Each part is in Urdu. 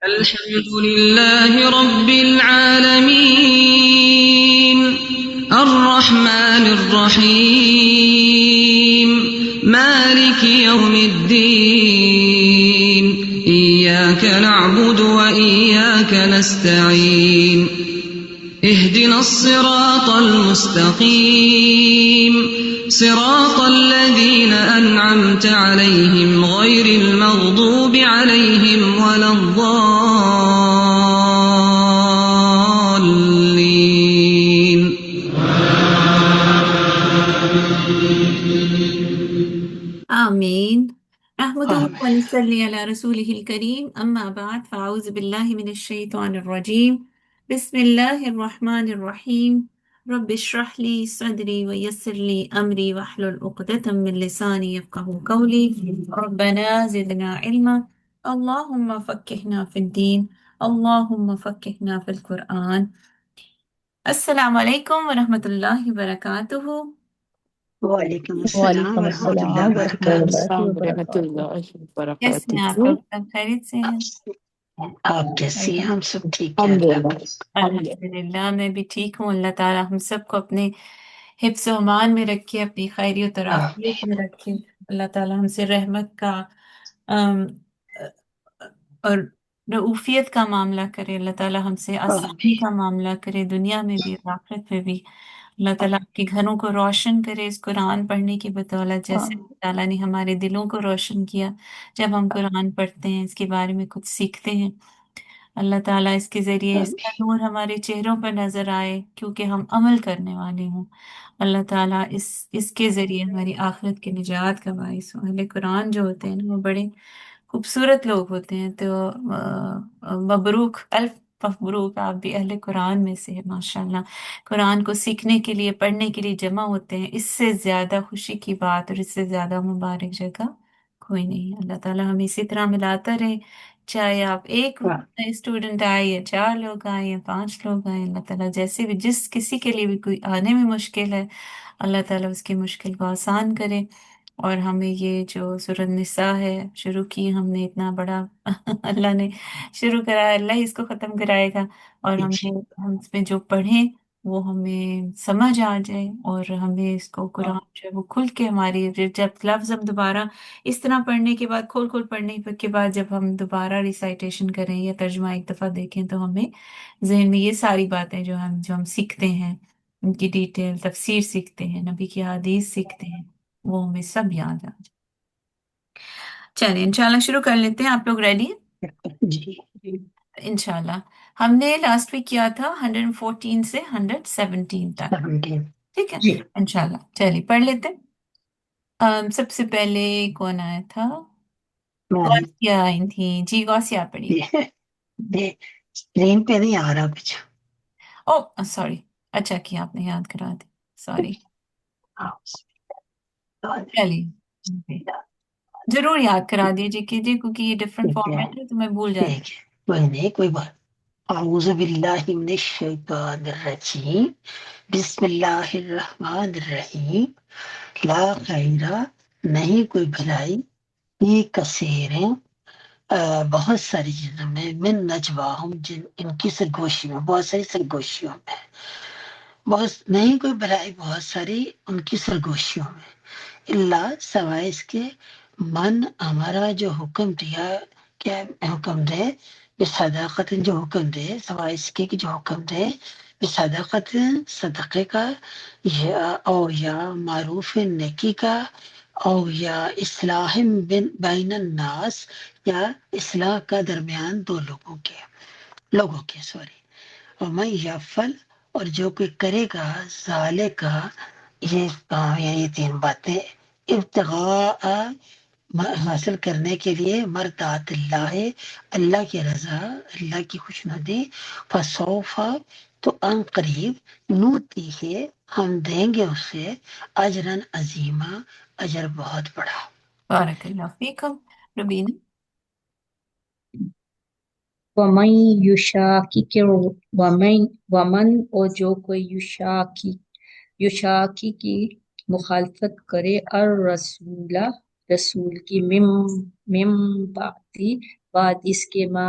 الحمد لله رب العالمين الرحمن الرحيم مالك يوم الدين إياك نعبد وإياك نستعين اهدنا الصراط المستقيم صراط الذين أنعمت عليهم غير المغضوب عليهم ولا الضالين. آمين. نحمده ونصلي على رسوله الكريم أما بعد فأعوذ بالله من الشيطان الرجيم بسم الله الرحمن الرحيم رب اشرح لي صدري ويسر لي أمري واحلل عقدة من لساني يفقهوا قولي ربنا زدنا علما اللهم فقهنا في الدين اللهم فقهنا في القرآن. السلام عليكم ورحمة الله وبركاته. وعلیکم السلام وعلیکم ورحمۃ السلام اللہ ورحمۃ وبرکاتہ. اللہ السلام ورحمۃ وبرکاتہ۔ اللہ کیسے ہیں آپ وبرکاتہ۔ لوگ؟ سب خیریت سے ہیں؟ آپ کیسی ہیں؟ ہم سب ٹھیک ہے، الحمد اللہ للہ کا الحمد للہ۔ الحمدللہ میں بھی ٹھیک ہوں۔ اللہ تعالیٰ ہم سب کو اپنے حفظ و امان میں رکھے، اپنی خیریت اور عافیت آمین میں رکھے۔ اللہ تعالیٰ ہم سے رحمت کا اور رعوفیت کا معاملہ کرے، اللہ تعالیٰ ہم سے آسانی آمین کا معاملہ کرے، دنیا میں بھی اور آخرت میں بھی۔ اللہ تعالیٰ آپ کے گھروں کو روشن کرے اس قرآن پڑھنے کی بدولت، جیسے اللہ تعالیٰ نے ہمارے دلوں کو روشن کیا جب ہم قرآن پڑھتے ہیں، اس کے بارے میں کچھ سیکھتے ہیں۔ اللہ تعالیٰ اس کے ذریعے اس کا آمین نور ہمارے چہروں پر نظر آئے کیونکہ ہم عمل کرنے والے ہوں۔ اللہ تعالیٰ اس کے ذریعے ہماری آخرت کے نجات کا باعث ہو۔ اہل قرآن جو ہوتے ہیں نا وہ بڑے خوبصورت لوگ ہوتے ہیں، تو مبروک، الف مبروک، آپ بھی اہل قرآن میں سے ہیں ماشاءاللہ۔ قرآن کو سیکھنے کے لیے، پڑھنے کے لیے جمع ہوتے ہیں، اس سے زیادہ خوشی کی بات اور اس سے زیادہ مبارک جگہ کوئی نہیں ہے۔ اللہ تعالیٰ ہمیں اسی طرح ملاتا رہے، چاہے آپ ایک اسٹوڈنٹ آئے یا 4 لوگ آئے یا 5 لوگ آئے۔ اللہ تعالیٰ جیسے بھی، جس کسی کے لیے بھی کوئی آنے میں مشکل ہے، اللہ تعالیٰ اس کی مشکل کو آسان کرے۔ اور ہمیں یہ جو سورۃ النساء ہے شروع کی ہم نے، اتنا بڑا اللہ نے شروع کرایا، اللہ ہی اس کو ختم کرائے گا، اور ہم اس میں جو پڑھیں وہ ہمیں سمجھ آ جائے، اور ہمیں اس کو قرآن جو ہے وہ کھل کے ہماری جب لفظ ہم دوبارہ اس طرح پڑھنے کے بعد، کھول کھول پڑھنے کے بعد جب ہم دوبارہ ریسائٹیشن کریں یا ترجمہ ایک دفعہ دیکھیں تو ہمیں ذہن میں یہ ساری باتیں جو ہم سیکھتے ہیں، ان کی ڈیٹیل تفسیر سیکھتے ہیں، نبی کی حدیث سیکھتے ہیں، وہ ہمیں سب یاد آ جائے۔ چلیں انشاءاللہ شروع کر لیتے ہیں۔ آپ لوگ ریڈی ہیں؟ جی انشاءاللہ ہم نے لاسٹ ویک کیا تھا 114 سے 117 تک، 17 ٹھیک ہے؟ جی انشاءاللہ چلیے پڑھ لیتے ہیں۔ سب سے پہلے کون آیا تھا؟ میں غوثیہ آئی تھی جی، غوثیہ پڑھی۔ اسکرین پہ نہیں آ رہا کچھ۔ او سوری، اچھا کیا آپ نے یاد کرا دی، سوری۔ چلیے ضرور یاد کرا دیجیے کیجیے، کیونکہ یہ ڈفرینٹ ٹھیک ہے فارمیٹ ہے تو میں بھول جاتی ٹھیک ہے، کوئی نہیں، کوئی بات۔ اعوذ باللہ من الشیطان الرجیم بسم اللہ الرحمن الرحیم لا خیرہ، نہیں کوئی بھلائی، فی کثیریں، بہت ساری چیزوں میں، من نجواہم، ان کی سرگوشیوں، بہت ساری سرگوشیوں میں، بہت نہیں کوئی بھلائی بہت ساری ان کی سرگوشیوں میں، اللہ سوائے اس کے، من ہمارا جو حکم دیا، کیا حکم دے، بصداقت جو حکم دے، سوائے اس کے کہ جو حکم دے بصداقت صدقے کا، او یا معروف نیکی کا، او یا اصلاح بین الناس، یا اصلاح کا درمیان دو لوگوں کے سوری، ومن یفعل، اور جو کوئی کرے گا، ذالک کا یہ کام، یعنی یہ 3 باتیں، ابتغاء حاصل کرنے کے لیے، مرضات اللہ، اللہ کی رضا، اللہ کی خوشنودی، فسوف، تو ان قریب، نوتی ہے، ہم دیں گے اسے، اجرن عظیمہ، اجر بہت بڑا۔ بارک اللہ فیکم۔ ربینہ ومن یشاکک ومن اور جو کوئی یشاکی کی مخالفت کرے، رسول کی، من بعد اس کے، ما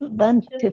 115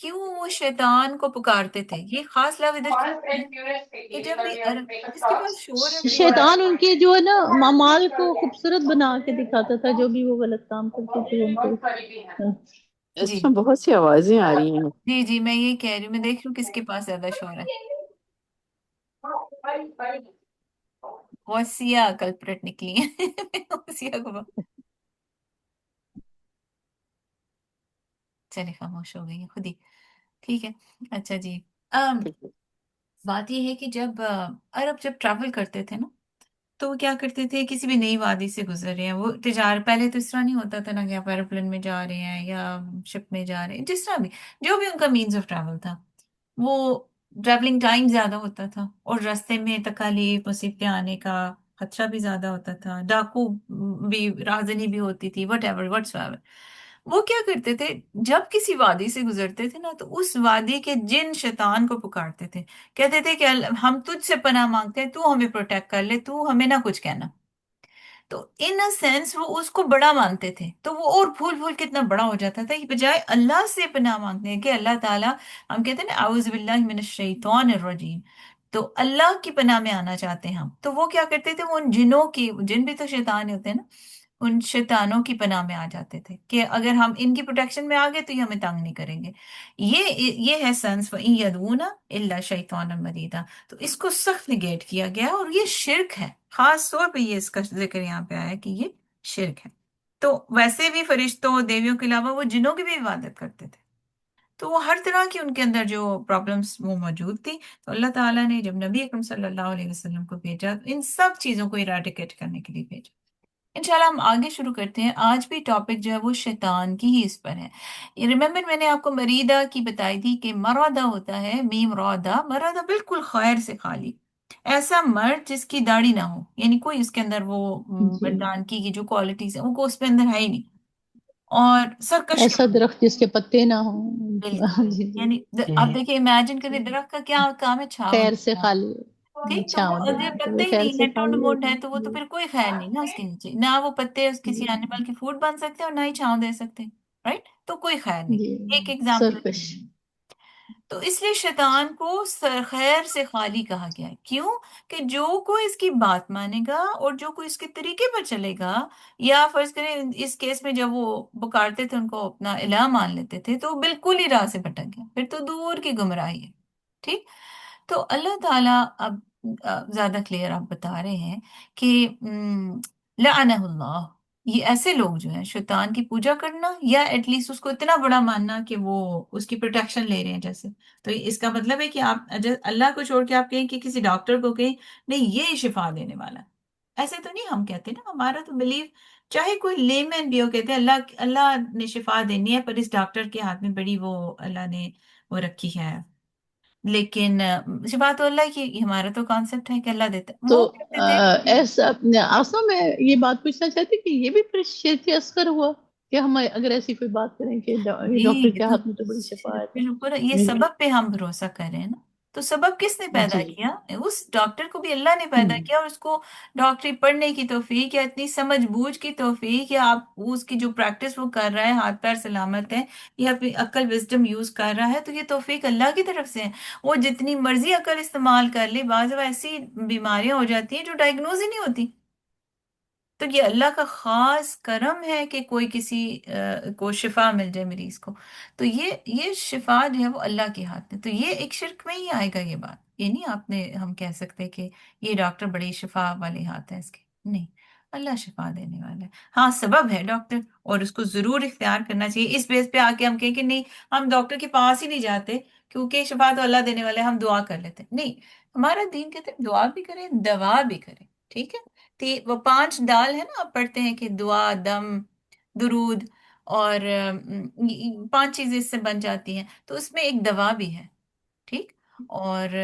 کیوں وہ شیطان کو پکارتے تھے؟ یہ خاص لفظ ادھر کیوں ہے کہ جب بھی اس کے پاس شور ہے بڑی شیطان ان کے جو ہے نا مامال کو خوبصورت بنا کے دکھاتا تھا، جو بھی وہ غلط کام کرتے تھے ان کو. جی اس میں بہت سی آوازیں آ رہی ہیں. جی جی میں یہ کہہ رہی ہوں، میں دیکھ رہی ہوں کس کے پاس زیادہ شور ہے. غوثیہ کلپریٹ نکلی ہے. غوثیہ کو چلے خاموش ہو گئی ہے خود ہی. ٹھیک ہے. اچھا جی. بات یہ ہے کہ جب عرب جب ٹریول کرتے تھے نا، تو وہ کیا کرتے تھے، کسی بھی نئی وادی سے گزر رہے ہیں، وہ پہلے تو اس طرح نہیں ہوتا تھا نا کہ آپ ایروپلین میں جا رہے ہیں یا شپ میں جا رہے ہیں، جس طرح بھی جو بھی ان کا مینز آف ٹریول تھا، وہ ٹریولنگ ٹائم زیادہ ہوتا تھا اور راستے میں تکالیف مصیبتیں آنے کا خطرہ بھی زیادہ ہوتا تھا، ڈاکو بھی، رازنی بھی ہوتی تھی، وٹ ایور وٹس ایور. وہ کیا کرتے تھے، جب کسی وادی سے گزرتے تھے نا، تو اس وادی کے جن شیطان کو پکارتے تھے، کہتے تھے کہ ہم تجھ سے پناہ مانگتے ہیں، تو ہمیں پروٹیکٹ کر لے، تو ہمیں نہ کچھ کہنا. تو ان سینس وہ اس کو بڑا مانتے تھے، تو وہ اور پھول پھول کتنا بڑا ہو جاتا تھا، بجائے اللہ سے پناہ مانگنے ہیں کہ اللہ تعالیٰ، ہم کہتے ہیں نا اعوذ باللہ من الشیطان الرجیم، تو اللہ کی پناہ میں آنا چاہتے ہیں ہم. تو وہ کیا کرتے تھے، وہ ان جنوں کی، جن بھی تو شیطان ہوتے ہیں نا، ان شیطانوں کی پناہ میں آ جاتے تھے کہ اگر ہم ان کی پروٹیکشن میں آ گئے تو یہ ہمیں تنگ نہیں کریں گے. یہ ہے سینس وَإِن يَدْعُونَ إِلَّا شَيْطَانًا مَرِيدًا. تو اس کو سخت نگیٹ کیا گیا اور یہ شرک ہے. خاص طور پہ یہ اس کا ذکر یہاں پہ آیا کہ یہ شرک ہے. تو ویسے بھی فرشتوں دیویوں کے علاوہ وہ جنوں کی بھی عبادت کرتے تھے، تو وہ ہر طرح کی ان کے اندر جو پرابلمس وہ موجود تھی. تو اللہ تعالیٰ نے جب نبی اکرم صلی اللہ علیہ وسلم کو بھیجا، ان سب چیزوں کو ایراڈیکیٹ کرنے کے لیے بھیجا. انشاءاللہ ہم آگے شروع کرتے ہیں. آج بھی ٹاپک جو ہے وہ شیطان کی ہی اس پر ہے. ریممبر میں نے آپ کو مریدہ کی بتائی تھی کہ مرادہ ہوتا ہے، میم رادہ، مرادہ بالکل خیر سے خالی، ایسا مرد جس کی داڑھی نہ ہو، یعنی کوئی اس کے اندر وہ جی، مردانگی کی جو کوالٹیز ہیں وہ کو اس کے اندر ہے ہی نہیں، اور سرکش ایسا قسم. درخت جس کے پتے نہ ہوں. بالکل. جی جی. یعنی آپ دیکھیں، امیجن کریں درخت کا کیا کام ہے، چھاؤں خیر سے دینا. خالی ٹھیک، تو وہ چھاؤں اگر دینا، تو پتے وہ ہی خیر نہیں سے ہے، ٹنڈ خالی منڈ ہوتی ہے، تو وہ تو ہے. پھر کوئی خیر نہیں نا اس کے نیچے، نہ وہ پتے اس کسی اینیمل کی فوڈ بن سکتے ہیں اور نہ ہی چھاؤں دے سکتے ہیں، رائٹ؟ تو کوئی خیر نہیں. جی، ایک ایگزامپل. سرکش. تو اس لیے شیطان کو خیر سے خالی کہا گیا ہے. کیوں؟ کہ جو کوئی اس کی بات مانے گا اور جو کوئی اس کے طریقے پر چلے گا، یا فرض کریں اس کیس میں جب وہ پکارتے تھے ان کو اپنا الہ مان لیتے تھے، تو بالکل ہی راہ سے بھٹک گیا، پھر تو دور کی گمراہی ہے. ٹھیک. تو اللہ تعالیٰ اب زیادہ کلیئر آپ بتا رہے ہیں کہ لعنہ اللہ، یہ ایسے لوگ جو ہیں شیطان کی پوجا کرنا یا ایٹ لیسٹ اس کو اتنا بڑا ماننا کہ وہ اس کی پروٹیکشن لے رہے ہیں جیسے. تو اس کا مطلب ہے کہ آپ اللہ کو چھوڑ کے آپ کہیں کہ کسی ڈاکٹر کو کہیں نہیں یہ شفا دینے والا ہے، ایسے تو نہیں ہم کہتے نا. ہمارا تو بلیو، چاہے کوئی لیمن بھی ہو، کہتے ہیں اللہ نے شفا دینی ہے، پر اس ڈاکٹر کے ہاتھ میں بڑی وہ اللہ نے وہ رکھی ہے. لیکن شفا تو اللہ کی، ہمارا تو کانسیپٹ ہے کہ اللہ دیتا ہے. تو وہ کہتے تھے ایسا آسا میں یہ بات پوچھنا چاہتی کہ یہ بھی پھر شرک اصغر ہوا کہ ہم اگر ایسی کوئی بات کریں کہ جی، ڈاکٹر یہ کے تو ہاتھ میں تو بڑی شفاعت بالکل، یہ ہے. سبب پہ ہم بھروسہ کر رہے ہیں نا. تو سبب کس نے پیدا جی. کیا؟ اس ڈاکٹر کو بھی اللہ نے پیدا کیا، اور اس کو ڈاکٹری پڑھنے کی توفیق، یا اتنی سمجھ بوجھ کی توفیق، یا آپ اس کی جو پریکٹس وہ کر رہا ہے، ہاتھ پیر سلامت ہے، یا اپنی عقل وزڈم یوز کر رہا ہے، تو یہ توفیق اللہ کی طرف سے ہے. وہ جتنی مرضی عقل استعمال کر لے، بعض ایسی بیماریاں ہو جاتی ہیں جو ڈائگنوز ہی نہیں ہوتی. تو یہ اللہ کا خاص کرم ہے کہ کوئی کسی کو شفا مل جائے مریض کو. تو یہ شفا جو ہے وہ اللہ کے ہاتھ میں. تو یہ ایک شرک میں ہی آئے گا یہ بات. یہ نہیں ہم کہہ سکتے کہ یہ ڈاکٹر بڑی شفا والے ہاتھ ہیں اس کے. نہیں، اللہ شفا دینے والا ہے. ہاں سبب ہے ڈاکٹر، اور اس کو ضرور اختیار کرنا چاہیے. اس بیس پہ آ کے ہم کہیں کہ نہیں، ہم ڈاکٹر کے پاس ہی نہیں جاتے کیونکہ شفا تو اللہ دینے والے ہیں، ہم دعا کر لیتے ہیں. نہیں، ہمارا دین کہتے ہیں دعا بھی کریں، دوا بھی کریں. ٹھیک ہے. وہ 5 ڈال ہے نا، آپ پڑھتے ہیں کہ دعا، دم، درود، اور 5 چیزیں اس سے بن جاتی ہیں. تو اس میں ایک دوا بھی ہے. ٹھیک. اور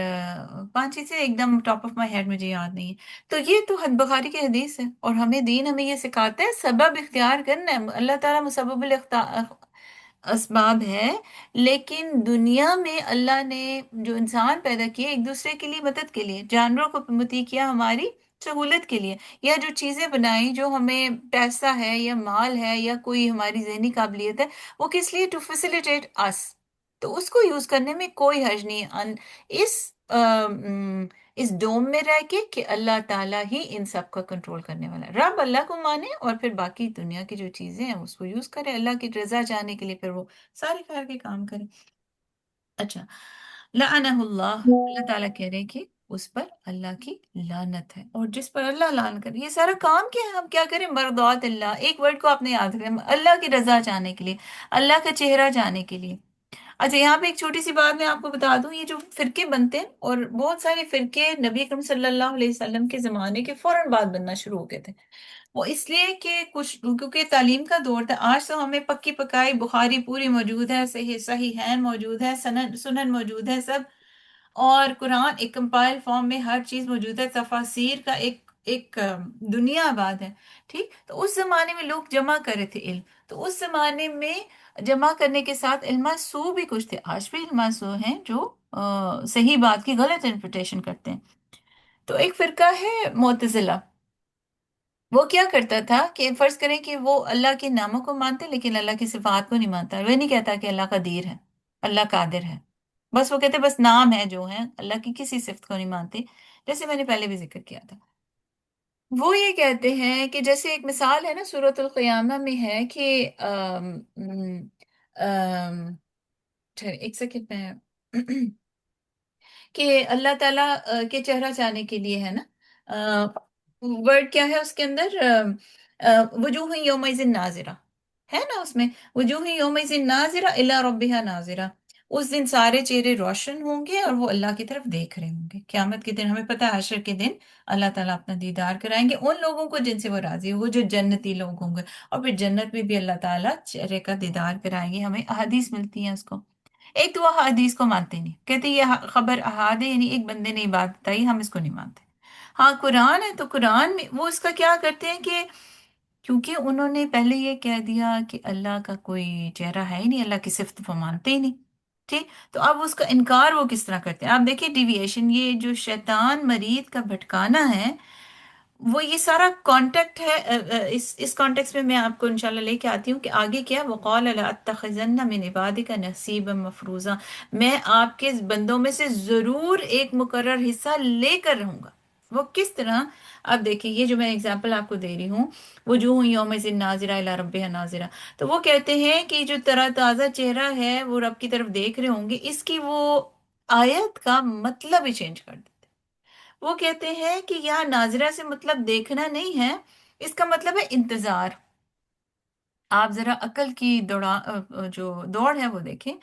5 چیزیں ایک دم ٹاپ آف مائی ہیڈ مجھے یاد نہیں ہے. تو یہ تو بخاری کی حدیث ہے، اور دین ہمیں یہ سکھاتا ہے سبب اختیار کرنا ہے. اللہ تعالیٰ مسبب اسباب ہے، لیکن دنیا میں اللہ نے جو انسان پیدا کیے ایک دوسرے کے لیے مدد کے لیے، جانوروں کو متی کیا ہماری سہولت کے لیے، یا جو چیزیں بنائی جو ہمیں پیسہ ہے یا مال ہے یا کوئی ہماری ذہنی قابلیت ہے، وہ کس لیے؟ ٹو فیسیلیٹیٹ اس. تو اس کو یوز کرنے میں کوئی حرج نہیں ہے، اس اس ڈوم میں رہ کے کہ اللہ تعالیٰ ہی ان سب کا کنٹرول کرنے والا ہے۔ رب اللہ کو مانے اور پھر باقی دنیا کی جو چیزیں ہیں اس کو یوز کرے اللہ کی رضا چاہنے کے لیے، پھر وہ سارے خیر کے کام کرے۔ اچھا، لعنہ اللہ، اللہ تعالیٰ کہہ رہے ہیں کہ اس پر اللہ کی لعنت ہے، اور جس پر اللہ لعن کرے، یہ سارا کام کیا ہے؟ ہم کیا کریں؟ مرضات اللہ، ایک ورڈ کو آپ نے یاد رکھیں، اللہ کی رضا چاہنے کے لیے، اللہ کا چہرہ چاہنے کے لیے۔ اچھا، یہاں پہ ایک چھوٹی سی بات میں آپ کو بتا دوں، یہ جو فرقے بنتے ہیں، اور بہت سارے فرقے نبی اکرم صلی اللہ علیہ وسلم کے زمانے کے فوراً بعد بننا شروع ہو گئے تھے، وہ اس لیے کہ کچھ کیونکہ تعلیم کا دور تھا۔ آج تو ہمیں پکی پکائی بخاری پوری موجود ہے، صحیح صحیحین موجود ہے، سنن سنن موجود ہے سب، اور قرآن ایک کمپائل فارم میں ہر چیز موجود ہے، تفاسیر کا ایک دنیا آباد ہے، ٹھیک؟ تو اس زمانے میں لوگ جمع کر رہے تھے علم، تو اس زمانے میں جمع کرنے کے ساتھ علماء سو بھی کچھ تھے، آج بھی علماء سو ہیں جو صحیح بات کی غلط انٹرپریٹیشن کرتے ہیں۔ تو ایک فرقہ ہے معتزلہ، وہ کیا کرتا تھا کہ فرض کریں کہ وہ اللہ کے ناموں کو مانتے لیکن اللہ کی صفات کو نہیں مانتا، وہ نہیں کہتا کہ اللہ قدیر ہے، اللہ قادر ہے، بس وہ کہتے بس نام ہے جو ہیں، اللہ کی کسی صفت کو نہیں مانتے، جیسے میں نے پہلے بھی ذکر کیا تھا۔ وہ یہ کہتے ہیں کہ جیسے ایک مثال ہے نا سورۃ القیامہ میں ہے کہ ایک سیکنڈ میں کہ اللہ تعالیٰ کے چہرہ چاہنے کے لیے ہے نا، ورڈ کیا ہے اس کے اندر، وجوہ یومئذ ناظرہ ہے نا، اس میں وجوہ یومئذ ناظرہ الی ربها ناظرہ، اس دن سارے چہرے روشن ہوں گے اور وہ اللہ کی طرف دیکھ رہے ہوں گے۔ قیامت کے دن ہمیں پتہ ہے حشر کے دن اللہ تعالیٰ اپنا دیدار کرائیں گے ان لوگوں کو جن سے وہ راضی ہو، وہ جو جنتی لوگ ہوں گے، اور پھر جنت میں بھی اللہ تعالیٰ چہرے کا دیدار کرائیں گے، ہمیں احادیث ملتی ہیں اس کو۔ ایک تو وہ حدیث کو مانتے نہیں، کہتے یہ خبر احاد ہے، یعنی ایک بندے نے یہ بات بتائی، ہم اس کو نہیں مانتے۔ ہاں قرآن ہے تو قرآن میں وہ اس کا کیا کرتے ہیں کہ کیونکہ انہوں نے پہلے یہ کہہ دیا کہ اللہ کا کوئی چہرہ ہے ہی نہیں، اللہ کی صفت وہ مانتے ہی نہیں، ٹھیک؟ تو اب اس کا انکار وہ کس طرح کرتے ہیں؟ آپ دیکھیں ڈیویشن، یہ جو شیطان مرید کا بھٹکانا ہے، وہ یہ سارا کانٹیکٹ ہے، اس کانٹیکس میں آپ کو انشاءاللہ لے کے آتی ہوں کہ آگے کیا، وقال لأتخذن من عبادک نصیبا مفروضا، میں آپ کے بندوں میں سے ضرور ایک مقرر حصہ لے کر رہوں گا۔ وہ کس طرح؟ اب دیکھیں یہ جو میں اگزامپل آپ کو دے رہی ہوں، وجوہ یومئذ ناظرہ الی ربها ناظرہ، تو وہ کہتے ہیں کہ جو طرح تازہ چہرہ ہے وہ رب کی طرف دیکھ رہے ہوں گے، اس کی وہ آیت کا مطلب ہی چینج کر دیتے۔ وہ کہتے ہیں کہ یہاں ناظرہ سے مطلب دیکھنا نہیں ہے، اس کا مطلب ہے انتظار۔ آپ ذرا عقل کی جو دوڑ ہے وہ دیکھیں،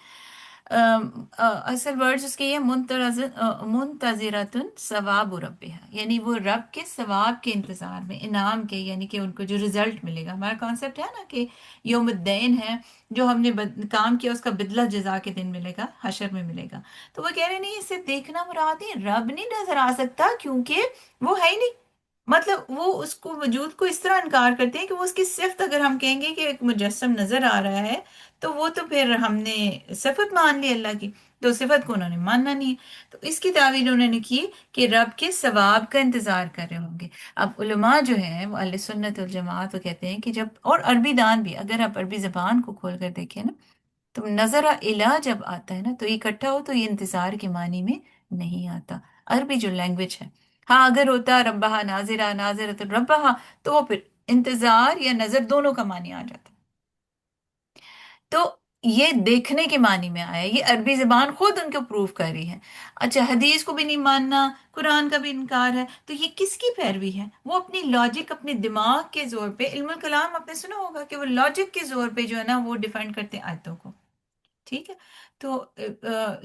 اصل ورڈز اس کے یہ منتظرۃ ثواب ربها، یعنی وہ رب کے ثواب کے انتظار میں، انعام کے، یعنی کہ ان کو جو ریزلٹ ملے گا۔ ہمارا کانسیپٹ ہے نا کہ یوم الدین ہے، جو ہم نے کام کیا اس کا بدلہ جزا کے دن ملے گا، حشر میں ملے گا۔ تو وہ کہہ رہے نہیں، اسے دیکھنا مراد ہے، رب نہیں نظر آ سکتا کیونکہ وہ ہے ہی نہیں، مطلب وہ اس کو وجود کو اس طرح انکار کرتے ہیں کہ وہ اس کی صفت، اگر ہم کہیں گے کہ ایک مجسم نظر آ رہا ہے تو وہ تو پھر ہم نے صفت مان لی اللہ کی، تو صفت کو انہوں نے ماننا نہیں ہے۔ تو اس کی تعویل انہوں نے کی کہ رب کے ثواب کا انتظار کر رہے ہوں گے۔ اب علماء جو ہیں وہ اہل سنت والجماعت وہ کہتے ہیں کہ جب، اور عربی دان بھی، اگر آپ عربی زبان کو کھول کر دیکھیں نا، تو نظر الہ جب آتا ہے نا تو یہ اکٹھا ہو تو یہ انتظار کے معنی میں نہیں آتا، عربی جو لینگویج ہے۔ ہاں اگر ہوتا ربہا ناظرہ، ناظرۃ ربہا، تو وہ پھر انتظار یا نظر دونوں کا معنی آ جاتا۔ تو یہ دیکھنے کے معنی میں آیا، یہ عربی زبان خود ان کو پروف کر رہی ہے۔ اچھا، حدیث کو بھی نہیں ماننا، قرآن کا بھی انکار ہے، تو یہ کس کی پیروی ہے؟ وہ اپنی لاجک، اپنے دماغ کے زور پہ، علم الکلام آپ نے سنا ہوگا کہ وہ لاجک کے زور پہ جو ہے نا وہ ڈیفینڈ کرتے ہیں آیتوں کو، ٹھیک ہے؟ تو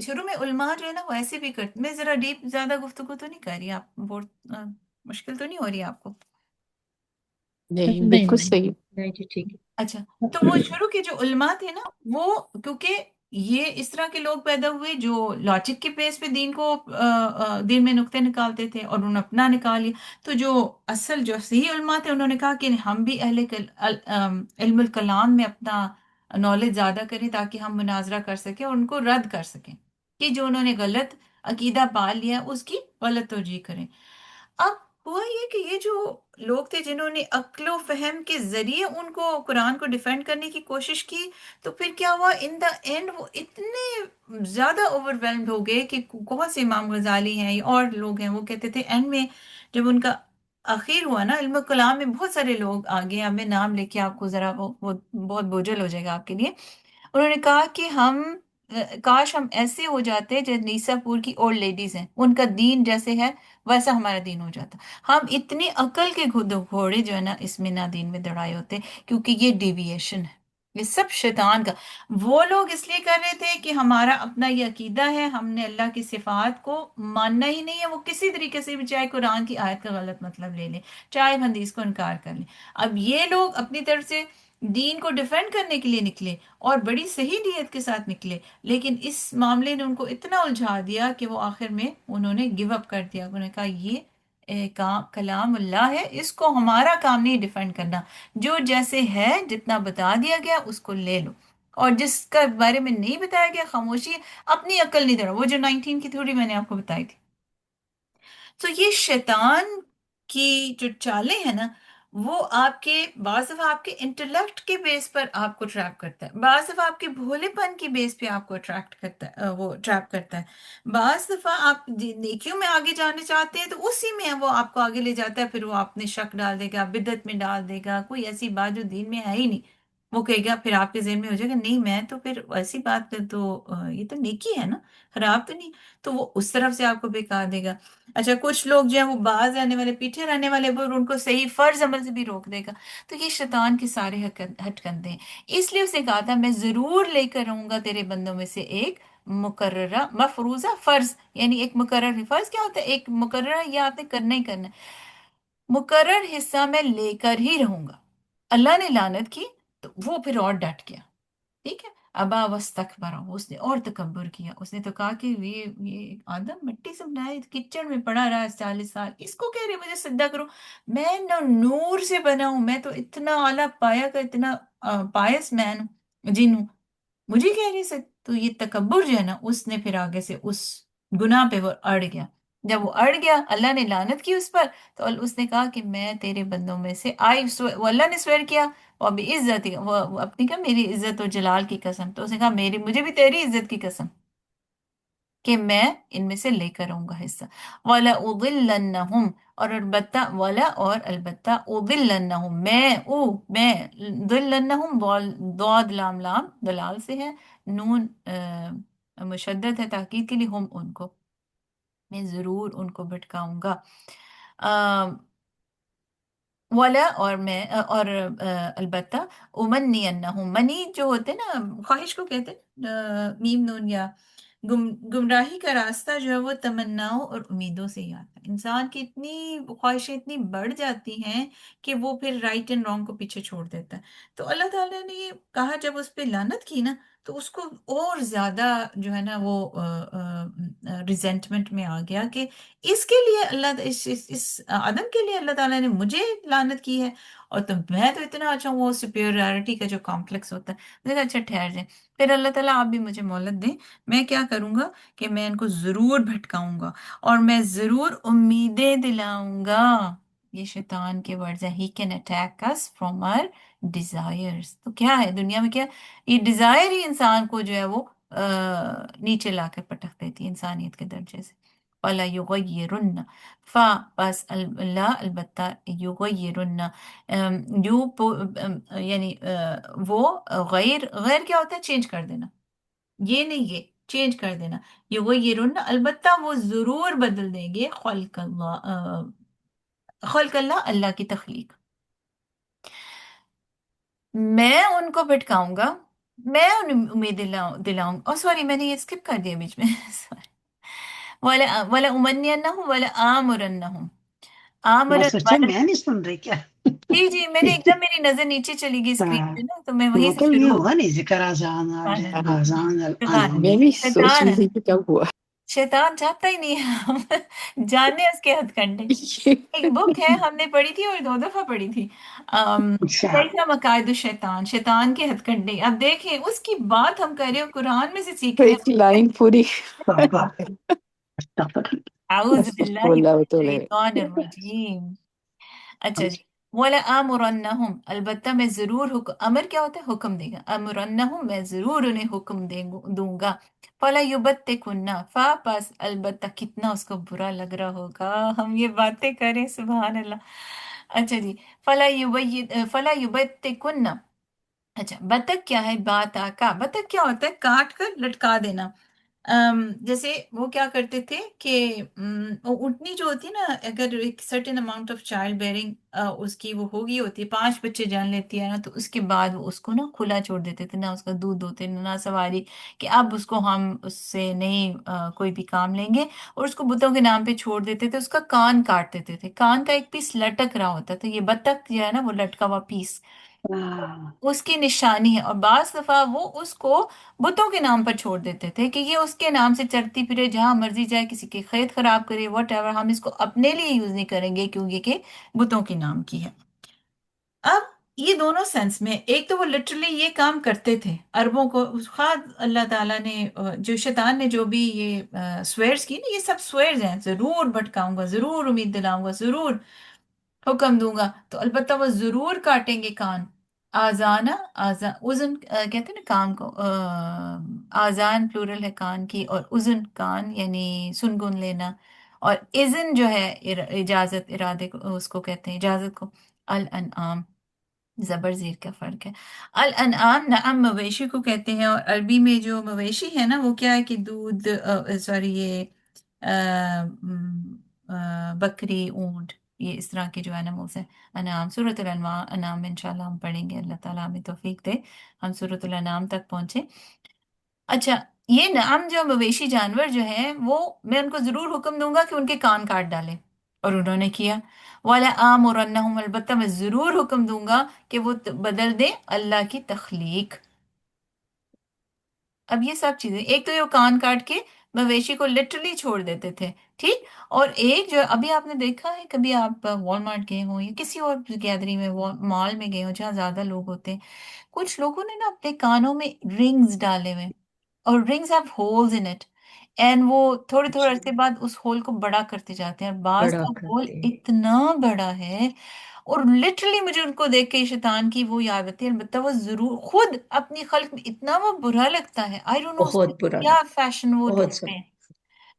شروع میں علماء جو ہے نا وہ ایسے بھی کرتے، میں ذرا ڈیپ زیادہ گفتگو تو نہیں کر رہی، آپ بہت مشکل تو نہیں ہو رہی آپ کو؟ نہیں، نہیں بالکل نہیں۔ صحیح۔ نہیں جی ٹھیک ہے۔ اچھا، تو وہ شروع کے جو علماء تھے نا، وہ کیونکہ یہ اس طرح کے لوگ پیدا ہوئے جو لاجک کے بیس پہ دین کو دین میں نقطے نکالتے تھے اور انہوں نے اپنا نکال لیا، تو جو اصل جو صحیح علماء تھے انہوں نے کہا کہ ہم بھی علم الکلام میں اپنا نالج زیادہ کریں تاکہ ہم مناظرہ کر سکیں اور ان کو رد کر سکیں کہ جو انہوں نے غلط عقیدہ پال لیا اس کی غلط توجیہ کریں۔ اب ہوا یہ کہ یہ جو لوگ تھے جنہوں نے عقل و فہم کے ذریعے ان کو قرآن کو ڈیفینڈ کرنے کی کوشش کی، تو پھر کیا ہوا، ان دا اینڈ وہ اتنے زیادہ اوور ویلمڈ ہو گئے کہ بہت سے امام غزالی ہیں اور لوگ ہیں، وہ کہتے تھے اینڈ میں جب ان کا اخیر ہوا نا علم کلام میں، بہت سارے لوگ آگے، اب میں نام لے کے آپ کو ذرا وہ بہت بوجھل ہو جائے گا آپ کے لیے، انہوں نے کہا کہ ہم کاش ہم ایسے ہو جاتے جیسے نیسا پور کی اولڈ لیڈیز ہیں، ان کا دین جیسے ہے ویسا ہمارا دین ہو جاتا، ہم اتنی عقل کے گھوڑے جو ہے نا اس میں نہ دین میں دوڑائے ہوتے، کیونکہ یہ ڈیویشن ہے، یہ سب شیطان کا۔ وہ لوگ اس لیے کر رہے تھے کہ ہمارا اپنا یہ عقیدہ ہے، ہم نے اللہ کی صفات کو ماننا ہی نہیں ہے، وہ کسی طریقے سے بھی، چاہے قرآن کی آیت کا غلط مطلب لے لیں، چاہے حدیث کو انکار کر لیں۔ اب یہ لوگ اپنی طرف سے دین کو ڈیفینڈ کرنے کے لیے نکلے اور بڑی صحیح نیت کے ساتھ نکلے، لیکن اس معاملے نے ان کو اتنا الجھا دیا کہ وہ آخر میں انہوں نے گیو اپ کر دیا، انہوں نے کہا یہ کلام اللہ ہے، اس کو ہمارا کام نہیں ڈیفینڈ کرنا، جو جیسے ہے جتنا بتا دیا گیا اس کو لے لو، اور جس کا بارے میں نہیں بتایا گیا خاموشی ہے، اپنی عقل نہیں دڑا، وہ جو 19 کی تھیوری میں نے آپ کو بتائی تھی۔ تو یہ شیطان کی جو چالیں ہیں نا، وہ آپ کے بعض دفعہ آپ کے انٹلیکٹ کے بیس پر آپ کو ٹریپ کرتا ہے، بعض دفعہ آپ کے بھولے پن کی بیس پہ آپ کو اٹریکٹ کرتا ہے، وہ ٹریپ کرتا ہے، بعض دفعہ آپ نیکیوں میں آگے جانے چاہتے ہیں تو اسی میں وہ آپ کو آگے لے جاتا ہے، پھر وہ آپ نے شک ڈال دے گا، بدعت میں ڈال دے گا، کوئی ایسی بات جو دین میں ہے ہی نہیں، وہ کہے گا، پھر آپ کے ذہن میں ہو جائے گا نہیں میں تو پھر ایسی بات پہ تو یہ تو نیکی ہے نا، خراب تو نہیں، تو وہ اس طرف سے آپ کو بہکا دے گا۔ اچھا کچھ لوگ جو ہیں وہ باز رہنے والے، پیچھے رہنے والے، وہ ان کو صحیح فرض عمل سے بھی روک دے گا، تو یہ شیطان کے سارے ہٹ کندے ہیں۔ اس لیے اسے کہا تھا میں ضرور لے کر آؤں گا تیرے بندوں میں سے ایک مقررہ مفروضہ فرض، یعنی ایک مقرر فرض کیا ہوتا ہے، ایک مقررہ، یہ آپ نے کرنا ہی کرنا ہے، مقرر حصہ میں لے کر ہی رہوں گا۔ اللہ نے لعنت کی تو وہ پھر اور ڈٹ گیا، ٹھیک ہے، ابا واستکبر، اس نے اور تکبر کیا، اس نے تو کہا کہ یہ آدم مٹی سے بنایا کچڑ میں پڑا رہا ہے 40 سال، اس کو کہہ رہے مجھے سجدہ کرو، میں نہ نور سے بنا ہوں، میں تو اتنا اعلیٰ پایا کا اتنا پائس مین ہوں، جن ہوں، مجھے کہہ رہی سے، تو یہ تکبر جو ہے نا، اس نے پھر آگے سے اس گناہ پہ وہ اڑ گیا، جب وہ اڑ گیا اللہ نے لعنت کی اس پر، تو اس نے کہا کہ میں تیرے بندوں میں سے وہ اللہ نے سویر کیا، اور بھی عزت، وہ اپنی کا میری عزت و جلال کی قسم، تو اس نے کہا میری، مجھے بھی تیری عزت کی قسم کہ میں ان میں سے لے کر آؤں گا حصہ، وَلَا أُضِلَّنَّهُمْ، اور البتہ ولا اور البتہ اضلنہم، میں ضلنہم، ضاد لام لام دلال سے ہے، نون مشدد ہے تاکید کے لیے، ہم ان کو، میں ضرور ان کو بھٹکاؤں گا، ولا اور میں اور البتہ امنینہم، منی جو ہوتے نا خواہش کو کہتے ہیں، میم نون یا گمراہی کا راستہ جو ہے وہ تمناؤں اور امیدوں سے ہی آتا ہے، انسان کی اتنی خواہشیں اتنی بڑھ جاتی ہیں کہ وہ پھر رائٹ اینڈ رانگ کو پیچھے چھوڑ دیتا ہے، تو اللہ تعالیٰ نے یہ کہا جب اس پہ لعنت کی نا، تو اس کو اور زیادہ جو ہے نا وہ ریزنٹمنٹ میں آ گیا کہ اس کے لیے اللہ، اس آدم کے لیے اللہ تعالیٰ نے مجھے لعنت کی ہے، اور تو میں تو اتنا اچھا ہوں، وہ سپیریورٹی کا جو کمپلیکس ہوتا ہے، میں نے کہا اچھا ٹھہر جائیں، پھر اللہ تعالیٰ آپ بھی مجھے مہلت دیں، میں کیا کروں گا کہ میں ان کو ضرور بھٹکاؤں گا، اور میں ضرور امیدیں دلاؤں گا، یہ شیطان کے ورڈز ہیں، he can attack us from our desires، تو کیا ہے دنیا میں، کیا یہ ڈیزائر ہی انسان کو جو ہے وہ نیچے لا کر پٹک دیتی ہے انسانیت کے درجے سے، وَلَا يُغَيِّرُنَّ، بس اللہ البتہ یغیرن، یعنی وہ غیر کیا ہوتا ہے، چینج کر دینا، یہ نہیں، یہ چینج کر دینا، یغیرن البتہ وہ ضرور بدل دیں گے، خلق اللہ، اللہ کی تخلیق، میں ان کو بھٹکاؤں گا، میں انہیں امید دلاؤں گا، سوری میں نے یہ اسکپ کر دیا بیچ میں وَلَا أُمَنِّيَنَّهُمْ وَلَا آمُرَنَّهُمْ، میں آمرن سوچا میں نہیں سن رہی کیا؟ جی میں نے ایک دم، میری نظر نیچے چلی گئی اسکرین ہاں، پہ نا، تو میں وہیں وہ سے کہ یہ شروع ہو ہوا نہیں ذکر آزان سبحان اللہ، آزان سبحان میں اللہ، بھی سوچ شیطان رہی ہے، تھی کہ کیا ہوا شیطان چاہتا ہی نہیں ہے ہم جانے اس کے ہتھ کنڈے۔ ایک بک ہے ہم نے پڑھی تھی اور 2 دفعہ پڑھی تھی، اچھا کیسا مقاعد الشیطان، شیطان کے ہتھ کنڈے، اب دیکھیں اس کی بات ہم کر رہے ہیں، قرآن میں سے سیکھ تو رہے ایک لائن پوری توبہ، استغفر اللہ۔ اعوذ باللہ من واللہ تو ہے. الشیطان الرجیم. اچھا جی. ولا آمرنہم، البتہ میں ضرور امر کیا ہوتا ہے؟ حکم دے گا. امرنہم، میں ضرور انہیں حکم دوں گا. فلا یبتکن، پس البتہ کتنا اس کو برا لگ رہا ہوگا ہم یہ باتیں کریں، سبحان اللہ. اچھا جی. فلا یبتکن. اچھا، بطخ کیا ہے؟ بات کا بطخ کیا ہوتا ہے؟ کاٹ کر لٹکا دینا. جیسے وہ کیا کرتے تھے کہ وہ اونٹنی جو ہوتی ہے نا، اگر ایک certain amount of child bearing اس کی وہ ہوگی ہوتی ہے، 5 بچے جان لیتی ہے نا، تو اس کے بعد وہ اس کو نا کھلا چھوڑ دیتے تھے، نہ اس کا دودھ دوتے نہ سواری، کہ اب اس کو ہم اس سے نہیں کوئی بھی کام لیں گے، اور اس کو بتوں کے نام پہ چھوڑ دیتے تھے. اس کا کان کاٹ دیتے تھے، کان کا ایک پیس لٹک رہا ہوتا تھا. یہ بطخ جو ہے نا، وہ لٹکا ہوا پیس اس کی نشانی ہے. اور بعض دفعہ وہ اس کو بتوں کے نام پر چھوڑ دیتے تھے کہ یہ اس کے نام سے چلتی پھرے، جہاں مرضی جائے، کسی کے کھیت خراب کرے، واٹ ایور، ہم اس کو اپنے لیے یوز نہیں کریں گے کیونکہ کہ بتوں کے نام کی ہے. اب یہ دونوں سینس میں، ایک تو وہ لٹرلی یہ کام کرتے تھے عربوں کو، خواہ اللہ تعالیٰ نے جو شیطان نے جو بھی یہ سویرز کی نا، یہ سب سویرز ہیں، ضرور بھٹکاؤں گا، ضرور امید دلاؤں گا، ضرور حکم دوں گا، تو البتہ وہ ضرور کاٹیں گے کان. آزانہ، اذن کہتے ہیں نا کان کو، آزان پلورل ہے کان کی، اور اذن کان یعنی سنگن لینا، اور اذن جو ہے اجازت، ارادے کو اس کو کہتے ہیں اجازت کو. الانعام، زبر زیر کا فرق ہے. الانعام، نعم مویشی کو کہتے ہیں، اور عربی میں جو مویشی ہے نا، وہ کیا ہے کہ دودھ، سوری یہ بکری، اونٹ، یہ اس طرح کے جو اینیملس ہیں. انعام، سورۃ الانعام میں انشاءاللہ ہم پڑھیں گے، اللہ تعالیٰ ہمیں توفیق دے ہم سورۃ الانعام تک پہنچے. اچھا، یہ نعم جو مویشی جانور جو ہیں، وہ میں ان کو ضرور حکم دوں گا کہ ان کے کان کاٹ ڈالیں، اور انہوں نے کیا. والا آمرنہم، البتہ میں ضرور حکم دوں گا کہ وہ بدل دیں اللہ کی تخلیق. اب یہ سب چیزیں، ایک تو یہ کان کاٹ کے مویشی کو لٹرلی چھوڑ دیتے تھے، ٹھیک. اور ایک جو ابھی آپ نے دیکھا ہے، کبھی آپ والمارٹ گئے ہوں یا کسی اور گیدرنگ میں، مال میں گئے ہوں جہاں زیادہ لوگ ہوتے ہیں، کچھ لوگوں نے نا اپنے کانوں میں رنگز ڈالے ہوئے، اور rings have holes in it, and وہ تھوڑے تھوڑے عرصے بعد اس ہول کو بڑا کرتے جاتے ہیں، اور بعض بڑا کا ہول کرتے ہیں. اتنا بڑا ہے. اور لٹرلی مجھے ان کو دیکھ کے شیطان کی وہ یاد آتی ہے. البتہ وہ ضرور خود اپنی خلق میں اتنا وہ برا لگتا ہے، آئی ڈونٹ نو اس میں بہت برا کیا لگتا فیشن وہ ہے، بہت ڈھونڈتے سب. ہیں.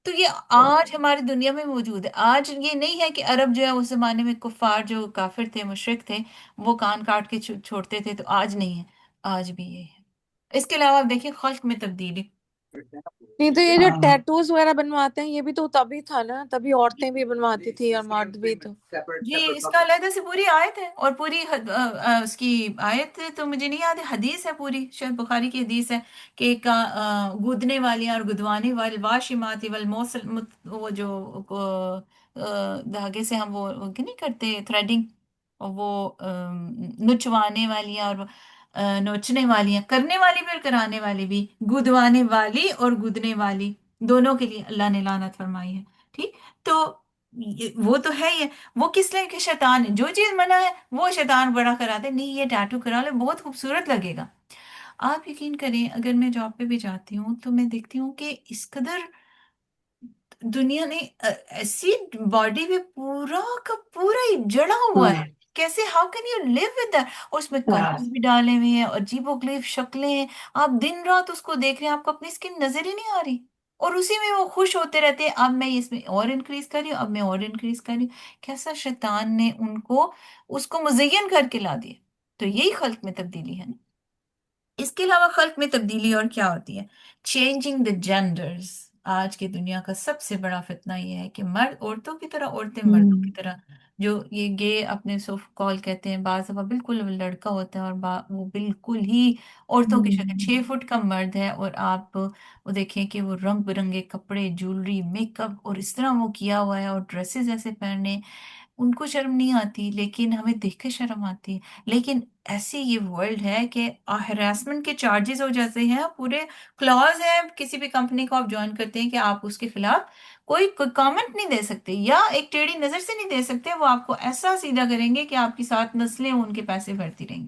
تو یہ آج ہماری دنیا میں موجود ہے. آج یہ نہیں ہے کہ عرب جو ہے اس زمانے میں کفار جو کافر تھے، مشرک تھے، وہ کان کاٹ کے چھوڑتے تھے، تو آج نہیں ہے، آج بھی یہ ہے. اس کے علاوہ آپ دیکھیں خلق میں تبدیلی. نہیں تو یہ جو ٹیٹوز وغیرہ بنواتے ہیں، یہ بھی تو تبھی تھا نا، تبھی عورتیں بھی بنواتی تھی اور مرد بھی. تو جی، اس کا علیحدہ سے پوری آیت ہے، اور پوری اس کی آیت تو مجھے نہیں یاد ہے، حدیث ہے پوری، شاید بخاری کی حدیث ہے کہ گودنے والی اور گدوانے والی، واشماتی والموصل، وہ جو دھاگے سے ہم وہ نہیں کرتے تھریڈنگ، وہ نچوانے والی اور نوچنے والی، کرنے والی بھی اور کرانے والی بھی، گدوانے والی اور گدنے والی، دونوں کے لیے اللہ نے لعنت فرمائی ہے. ٹھیک. تو وہ تو ہے ہی ہے. وہ کس لیے کہ شیطان ہے، جو چیز منع ہے وہ شیطان بڑا کرا دے، نہیں یہ ٹیٹو کرا لے، بہت خوبصورت لگے گا. آپ یقین کریں، اگر میں جاب پہ بھی جاتی ہوں تو میں دیکھتی ہوں کہ اس قدر دنیا نے ایسی باڈی پہ پورا کا پورا ہی جڑا ہوا ہے. کیسے، how can you live with that? اور اس میں کلرز بھی ڈالے ہوئے ہیں، عجیب و غریب شکلیں ہیں، آپ دن رات اس کو دیکھ رہے ہیں، آپ کو اپنی اسکن نظر ہی نہیں آ رہی، اور اسی میں وہ خوش ہوتے رہتے ہیں، اب میں اس میں اور انکریز کر رہی ہوں، اب میں اور انکریز کر رہی ہوں. کیسا شیطان نے ان کو اس کو مزین کر کے لا دیا. تو یہی خلق میں تبدیلی ہے نا. اس کے علاوہ خلق میں تبدیلی اور کیا ہوتی ہے؟ Changing the genders. آج کی دنیا کا سب سے بڑا فتنہ یہ ہے کہ مرد عورتوں کی طرح، عورتیں مردوں کی طرح. جو یہ گے اپنے سو کال کہتے ہیں، بعض دفعہ بالکل لڑکا ہوتا ہے، اور وہ بالکل ہی عورتوں کی شکل، 6 فٹ کا مرد ہے، اور آپ وہ دیکھیں کہ وہ رنگ برنگے کپڑے، جولری، میک اپ، اور اس طرح وہ کیا ہوا ہے، اور ڈریسز ایسے پہننے، ان کو شرم نہیں آتی، لیکن ہمیں دیکھ کے شرم آتی ہے. لیکن ایسی یہ ورلڈ ہے کہ ہراسمنٹ کے چارجز ہو جاتے ہیں، پورے کلاز ہیں کسی بھی کمپنی کو آپ جوائن کرتے ہیں کہ آپ اس کے خلاف کوئی کامنٹ نہیں دے سکتے، یا ایک ٹیڑھی نظر سے نہیں دے سکتے. وہ آپ کو ایسا سیدھا کریں گے کہ آپ کی 7 نسلیں ان کے پیسے بھرتی رہیں گی.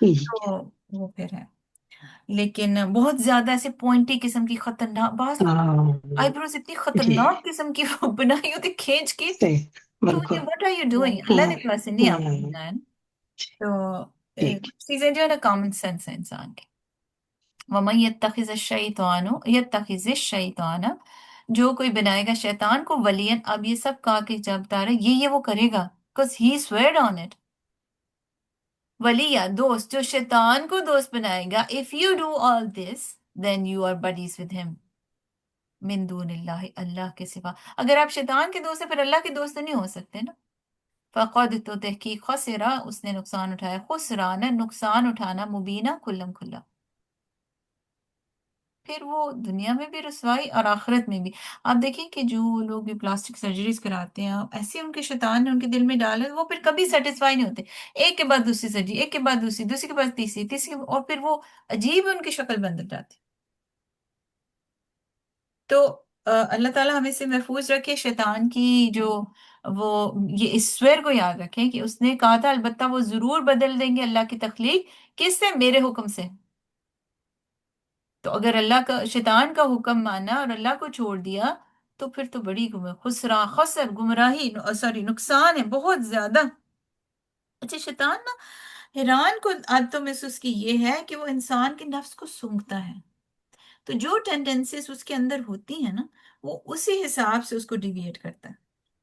ٹھیک ہے. تو وہ پھر ہے. لیکن بہت زیادہ ایسے پوائنٹی قسم کی خطرناک، بعض لوگ ہاں آئی بروز اتنی جی خطرناک قسم کی وہ بنائی ہوتی کھینچ کے. صحیح تو بالکل. یہ واٹ آر یو ڈوئنگ؟ اللہ ہاں نے تو ایسے نہیں آپ کو ہاں بنایا نا. تو ٹھیک. چیزیں جو ہے نا کامن سینس ہے انسان کی. وَمَن يَتَّخِذِ الشَّيْطَانَ، جو کوئی بنائے گا شیطان کو ولین. اب یہ سب کہا کہ جب بتا رہا ہے یہ وہ کرے گا because he sweared on it. ولی یا دوست، جو شیطان کو دوست بنائے گا if you do all this then you are buddies with him من دون اللہ، اللہ کے سوا. اگر آپ شیطان کے دوست ہیں پھر اللہ کے دوست تو نہیں ہو سکتے نا. فقد تو تحقیق خسرا، اس نے نقصان اٹھایا، خسرانا نقصان اٹھانا، مبینہ کھلم کھلا. پھر وہ دنیا میں بھی رسوائی اور آخرت میں بھی. آپ دیکھیں کہ جو لوگ بھی پلاسٹک سرجریز کراتے ہیں ایسے ان کے شیطان نے ان کے دل میں ڈالے وہ پھر کبھی سیٹسفائی نہیں ہوتے. ایک کے بعد دوسری سرجری، ایک کے بعد دوسری، دوسری کے بعد تیسری، تیسری اور پھر وہ عجیب ان کی شکل بدل جاتی. تو اللہ تعالیٰ ہمیں سے محفوظ رکھے شیطان کی جو وہ یہ اس سویر کو یاد رکھیں کہ اس نے کہا تھا البتہ وہ ضرور بدل دیں گے اللہ کی تخلیق. کس سے؟ میرے حکم سے. تو اگر اللہ کا شیطان کا حکم مانا اور اللہ کو چھوڑ دیا تو پھر تو بڑی خسر گمراہی سوری نقصان ہے بہت زیادہ. اچھا شیطان نا حیران کو عادتوں میں سے اس کی یہ ہے کہ وہ انسان کے نفس کو سونگھتا ہے. تو جو ٹینڈنسیز اس کے اندر ہوتی ہیں نا وہ اسی حساب سے اس کو ڈیویٹ کرتا ہے.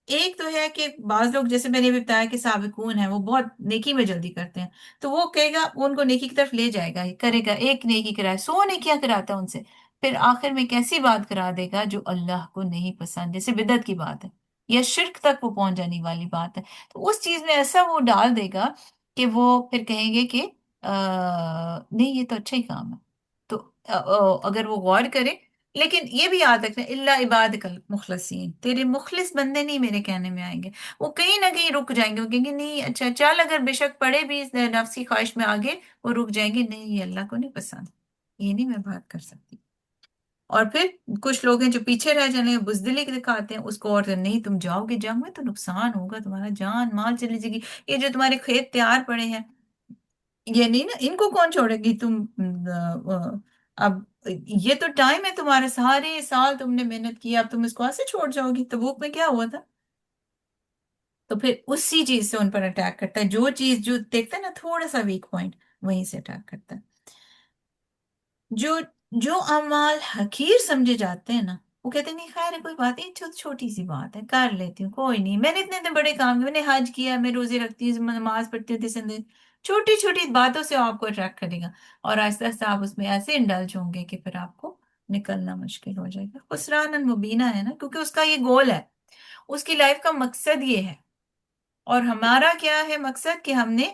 ایک تو ہے کہ بعض لوگ جیسے میں نے بھی بتایا کہ سابقون ہیں وہ بہت نیکی میں جلدی کرتے ہیں تو وہ کہے گا وہ ان کو نیکی کی طرف لے جائے گا کرے گا. ایک نیکی کرائے 100 نیکیاں کراتا ہے ان سے، پھر آخر میں ایک ایسی بات کرا دے گا جو اللہ کو نہیں پسند، جیسے بدعت کی بات ہے یا شرک تک وہ پہنچ جانے والی بات ہے. تو اس چیز میں ایسا وہ ڈال دے گا کہ وہ پھر کہیں گے کہ نہیں یہ تو اچھا ہی کام ہے. تو اگر وہ غور کرے. لیکن یہ بھی یاد رکھنا اللہ عبادک المخلصین، تیرے مخلص بندے نہیں میرے کہنے میں آئیں گے. وہ کہیں نہ کہیں رک جائیں گے، وہ کہیں گے نہیں اچھا چل اگر بے شک پڑے بھی اس نفسی خواہش میں آگے وہ رک جائیں گے، نہیں یہ اللہ کو نہیں پسند، یہ نہیں میں بات کر سکتی. اور پھر کچھ لوگ ہیں جو پیچھے رہ جانے بزدلی دکھاتے ہیں اس کو، اور نہیں تم جاؤ گے جنگ میں تو نقصان ہوگا، تمہارا جان مال چلی جائے گی، یہ جو تمہارے کھیت تیار پڑے ہیں یہ نہیں نا، ان کو کون چھوڑے گی تم. اب یہ تو ٹائم ہے تمہارے، سارے سال تم نے محنت کی، اب تم اس کو ایسے چھوڑ جاؤ گی. تبوک میں کیا ہوا تھا؟ تو پھر اسی چیز سے ان پر اٹیک کرتا ہے، جو چیز جو دیکھتا ہے نا تھوڑا سا ویک پوائنٹ وہیں سے اٹیک کرتا ہے. جو اعمال حقیر سمجھے جاتے ہیں نا وہ کہتے ہیں نہیں خیر ہے کوئی بات نہیں، چھوٹی سی بات ہے کر لیتی ہوں، کوئی نہیں، میں نے اتنے بڑے کام کیے، میں نے حج کیا، میں روزے رکھتی ہوں، نماز پڑھتی ہوں. چھوٹی چھوٹی باتوں سے آپ کو اٹریکٹ کرے گا اور آہستہ آہستہ آپ اس میں ایسے انڈلج ہوں گے کہ پھر آپ کو نکلنا مشکل ہو جائے گا. خسران مبینہ ہے نا، کیونکہ اس کا یہ گول ہے، اس کی لائف کا مقصد یہ ہے. اور ہمارا کیا ہے مقصد کہ ہم نے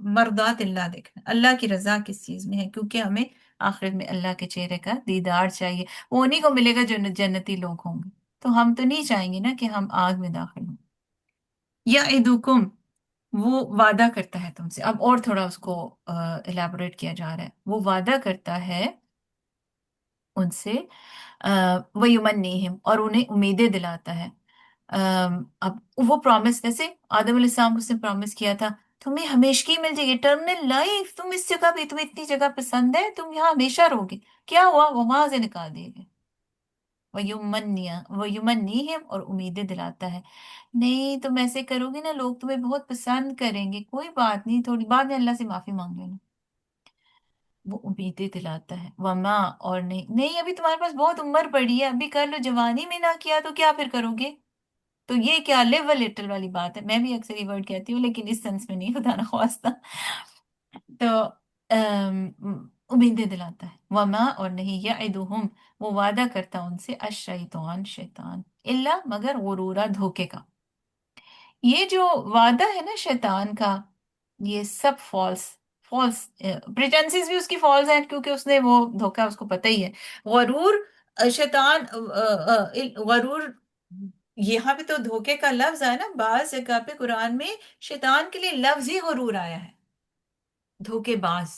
مرضات اللہ دیکھنا، اللہ کی رضا کس چیز میں ہے، کیونکہ ہمیں آخرت میں اللہ کے چہرے کا دیدار چاہیے. وہ انہیں کو ملے گا جو جنتی لوگ ہوں گے. تو ہم تو نہیں چاہیں گے نا کہ ہم آگ میں داخل ہوں. یعدکم، وہ وعدہ کرتا ہے تم سے. اب اور تھوڑا اس کو الیبوریٹ کیا جا رہا ہے. وہ وعدہ کرتا ہے ان سے وَيُمَنِّيهِمْ، اور انہیں امیدیں دلاتا ہے. اب وہ پرومس جیسے آدم علیہ السلام کو اس نے پرومس کیا تھا تمہیں ہمیشگی مل جائے گی اٹرنل لائف، تم اس جگہ پہ، تمہیں اتنی جگہ پسند ہے، تم یہاں ہمیشہ رہو گے. کیا ہوا؟ وہ وہاں سے نکال دیے گئے. وَيُمَنِّيهِمْ، اور امیدیں دلاتا ہے نہیں تم ایسے کرو گے نا لوگ تمہیں بہت پسند کریں گے، کوئی بات نہیں تھوڑی بعد میں اللہ سے معافی مانگ لینا. وہ امیدیں دلاتا ہے. وما، اور نہیں ابھی تمہارے پاس بہت عمر پڑی ہے، ابھی کر لو، جوانی میں نہ کیا تو کیا پھر کرو گے. تو یہ کیا لیو لٹل والی بات ہے. میں بھی اکثر یہ ورڈ کہتی ہوں لیکن اس سینس میں نہیں، خدا نخواستہ. تو امیدیں دلاتا ہے. وما، اور نہیں، یعدہم، وہ وعدہ کرتا ان سے، الشیطان، شیطان، الا، مگر، غرورا، دھوکے کا. یہ جو وعدہ ہے نا شیطان کا یہ سب فالس پریٹینسز بھی اس کی فالس ہیں کیونکہ اس نے وہ دھوکا اس کو پتہ ہی ہے. غرور، شیطان، غرور، یہاں پہ تو دھوکے کا لفظ آیا نا، بعض جگہ پہ قرآن میں شیطان کے لیے لفظ ہی غرور آیا ہے، دھوکے باز.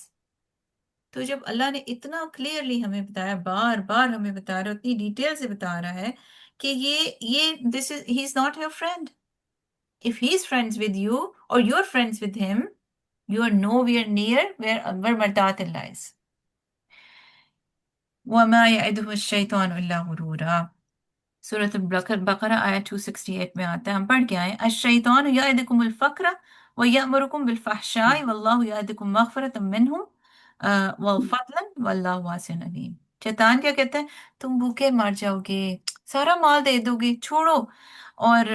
تو جب اللہ نے اتنا کلیئرلی ہمیں بتایا، بار بار ہمیں بتا رہا ہے، اتنی ڈیٹیل سے بتا رہا ہے کہ یہ this is he is not your friend. If he's friends with you or you're friends with him, You are nowhere near where مرضات اللہ is. وَمَا يَعِدُهُ الشَّيْطَانُ إِلَّا غُرُورًا. سورۃ البقرہ آیت 268 میں آتا ہے، ہم پڑھ کے آئے الشیطان یعدکم الفقر ویأمرکم بالفحشاء واللہ یعدکم مغفرۃ منہ وفضلا واللہ واسع علیم۔ شیطان کیا کہتا ہے؟ تم بھوکے مر جاؤ گے، سارا مال دے دو گے، چھوڑو، اور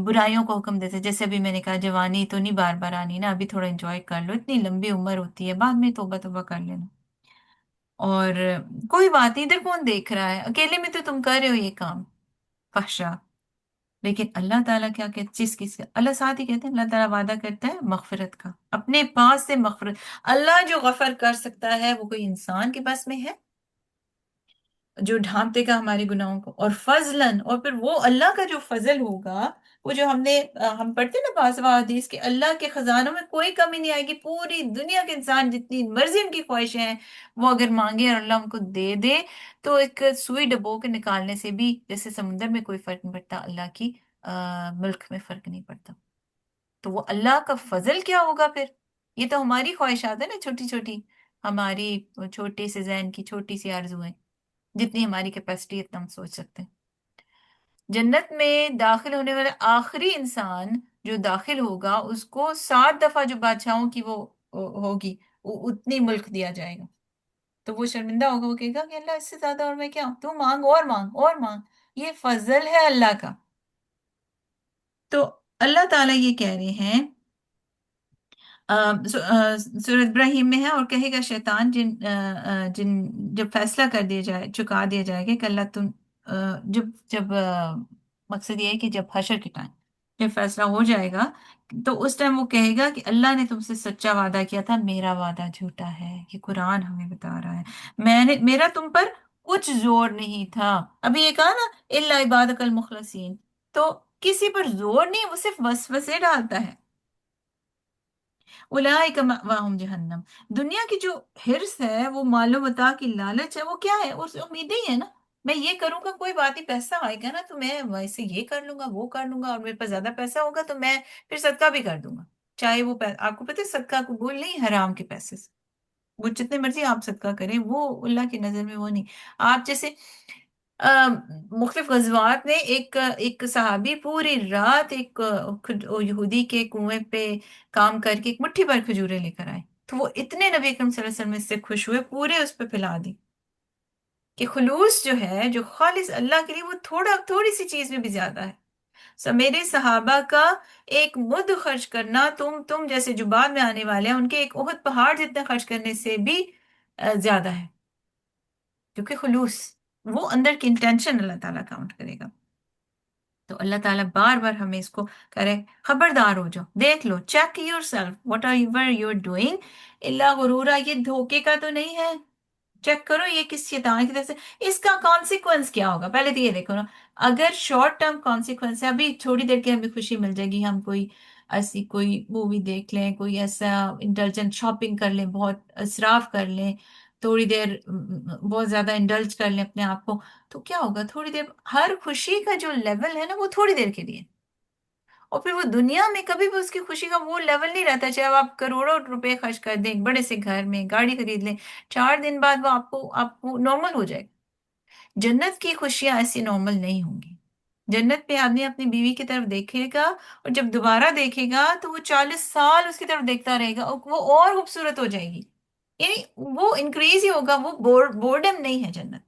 برائیوں کو حکم دیتے، جیسے ابھی میں نے کہا جوانی تو نہیں بار بار آنی نا، ابھی تھوڑا انجوائے کر لو، اتنی لمبی عمر ہوتی ہے، بعد میں توبہ توبہ کر لینا، اور کوئی بات نہیں، ادھر کون دیکھ رہا ہے، اکیلے میں تو تم کر رہے ہو یہ کام فحشا۔ لیکن اللہ تعالیٰ کیا کہتے، جس کس کا اللہ ساتھ ہی کہتے ہیں، اللہ تعالیٰ وعدہ کرتا ہے مغفرت کا، اپنے پاس سے مغفرت۔ اللہ جو غفر کر سکتا ہے وہ کوئی انسان کے بس میں ہے جو ڈھانپ دے گا ہمارے گناہوں کو، اور فضلاً، اور پھر وہ اللہ کا جو فضل ہوگا، وہ جو ہم پڑھتے ہیں نا بعض حدیث کہ اللہ کے خزانوں میں کوئی کمی نہیں آئے گی، پوری دنیا کے انسان جتنی مرضی ان کی خواہشیں ہیں وہ اگر مانگے اور اللہ ان کو دے دے تو ایک سوئی ڈبو کے نکالنے سے بھی جیسے سمندر میں کوئی فرق نہیں پڑتا، اللہ کی ملک میں فرق نہیں پڑتا۔ تو وہ اللہ کا فضل کیا ہوگا پھر؟ یہ تو ہماری خواہشات ہیں نا، چھوٹی چھوٹی، ہماری چھوٹے سے ذہن کی چھوٹی سی آرزویں، جتنی ہماری کیپیسٹی اتنا ہم سوچ سکتے ہیں۔ جنت میں داخل ہونے والا آخری انسان جو داخل ہوگا اس کو 7 دفعہ جو بادشاہوں کی وہ ہوگی اتنی ملک دیا جائے گا، تو وہ شرمندہ ہوگا، وہ کہے گا کہ اللہ اس سے زیادہ اور میں کیا، تو مانگ اور مانگ اور مانگ، یہ فضل ہے اللہ کا۔ تو اللہ تعالیٰ یہ کہہ رہے ہیں سورۃ ابراہیم میں ہے، اور کہے گا شیطان جن جب فیصلہ کر دیا جائے، چکا دیا جائے گا کہ اللہ تم جب مقصد یہ ہے کہ جب حشر کے ٹائم جب فیصلہ ہو جائے گا تو اس ٹائم وہ کہے گا کہ اللہ نے تم سے سچا وعدہ کیا تھا، میرا وعدہ جھوٹا ہے، یہ قرآن ہمیں بتا رہا ہے، میرا تم پر کچھ زور نہیں تھا۔ ابھی یہ کہا نا الا عبادک المخلصین، تو کسی پر زور نہیں، وہ صرف وسوسے ڈالتا ہے۔ اولئک مأواہم جہنم، دنیا کی جو حرص ہے، وہ مال و متاع کی لالچ ہے، وہ کیا ہے؟ اس امیدیں ہی ہے نا، میں یہ کروں گا، کوئی بات نہیں، پیسہ آئے گا نا تو میں ویسے یہ کر لوں گا، وہ کر لوں گا، اور میرے پاس زیادہ پیسہ ہوگا تو میں پھر صدقہ بھی کر دوں گا، چاہے وہ آپ کو پتہ ہے صدقہ قبول نہیں حرام کے پیسے سے، وہ جتنے مرضی آپ صدقہ کریں وہ اللہ کی نظر میں وہ نہیں۔ آپ جیسے مختلف غزوات میں ایک صحابی پوری رات ایک یہودی کے کنویں پہ کام کر کے ایک مٹھی بھر کھجوریں لے کر آئے، تو وہ اتنے نبی اکرم صلی اللہ علیہ وسلم اس سے خوش ہوئے، پورے اس پہ پھیلا دی کہ خلوص جو ہے، جو خالص اللہ کے لیے، وہ تھوڑی سی چیز میں بھی زیادہ ہے۔ میرے صحابہ کا ایک مد خرچ کرنا تم جیسے جو بعد میں آنے والے ہیں ان کے ایک احد پہاڑ جتنا خرچ کرنے سے بھی زیادہ ہے، کیونکہ خلوص، وہ اندر کی انٹینشن اللہ تعالیٰ کاؤنٹ کرے گا۔ تو اللہ تعالیٰ بار بار ہمیں اس کو کرے خبردار ہو جاؤ، دیکھ لو، check yourself whatever you are doing الا غرورا، یہ دھوکے کا تو نہیں ہے، چیک کرو یہ کس شیطان کی طرف سے، اس کا کانسیکوینس کیا ہوگا، پہلے تو یہ دیکھو نا، اگر شارٹ ٹرم کانسیکوینس ہے، ابھی تھوڑی دیر کی ہمیں خوشی مل جائے گی، ہم کوئی ایسی کوئی مووی دیکھ لیں، کوئی ایسا انٹیلیجنٹ شاپنگ کر لیں، بہت اسراف کر لیں، تھوڑی دیر بہت زیادہ انڈلج کر لیں اپنے آپ کو، تو کیا ہوگا، تھوڑی دیر ہر خوشی کا جو لیول ہے نا وہ تھوڑی دیر کے لیے، اور پھر وہ دنیا میں کبھی بھی اس کی خوشی کا وہ لیول نہیں رہتا، چاہے آپ کروڑوں روپے خرچ کر دیں ایک بڑے سے گھر میں، گاڑی خرید لیں، 4 دن بعد وہ آپ کو نارمل ہو جائے گا۔ جنت کی خوشیاں ایسی نارمل نہیں ہوں گی۔ جنت پہ آدمی اپنی بیوی کی طرف دیکھے گا، اور جب دوبارہ دیکھے گا تو وہ 40 سال اس کی طرف دیکھتا رہے گا، اور وہ اور خوبصورت ہو جائے گی، یعنی وہ انکریز ہی ہوگا، وہ بورڈم نہیں ہے جنت،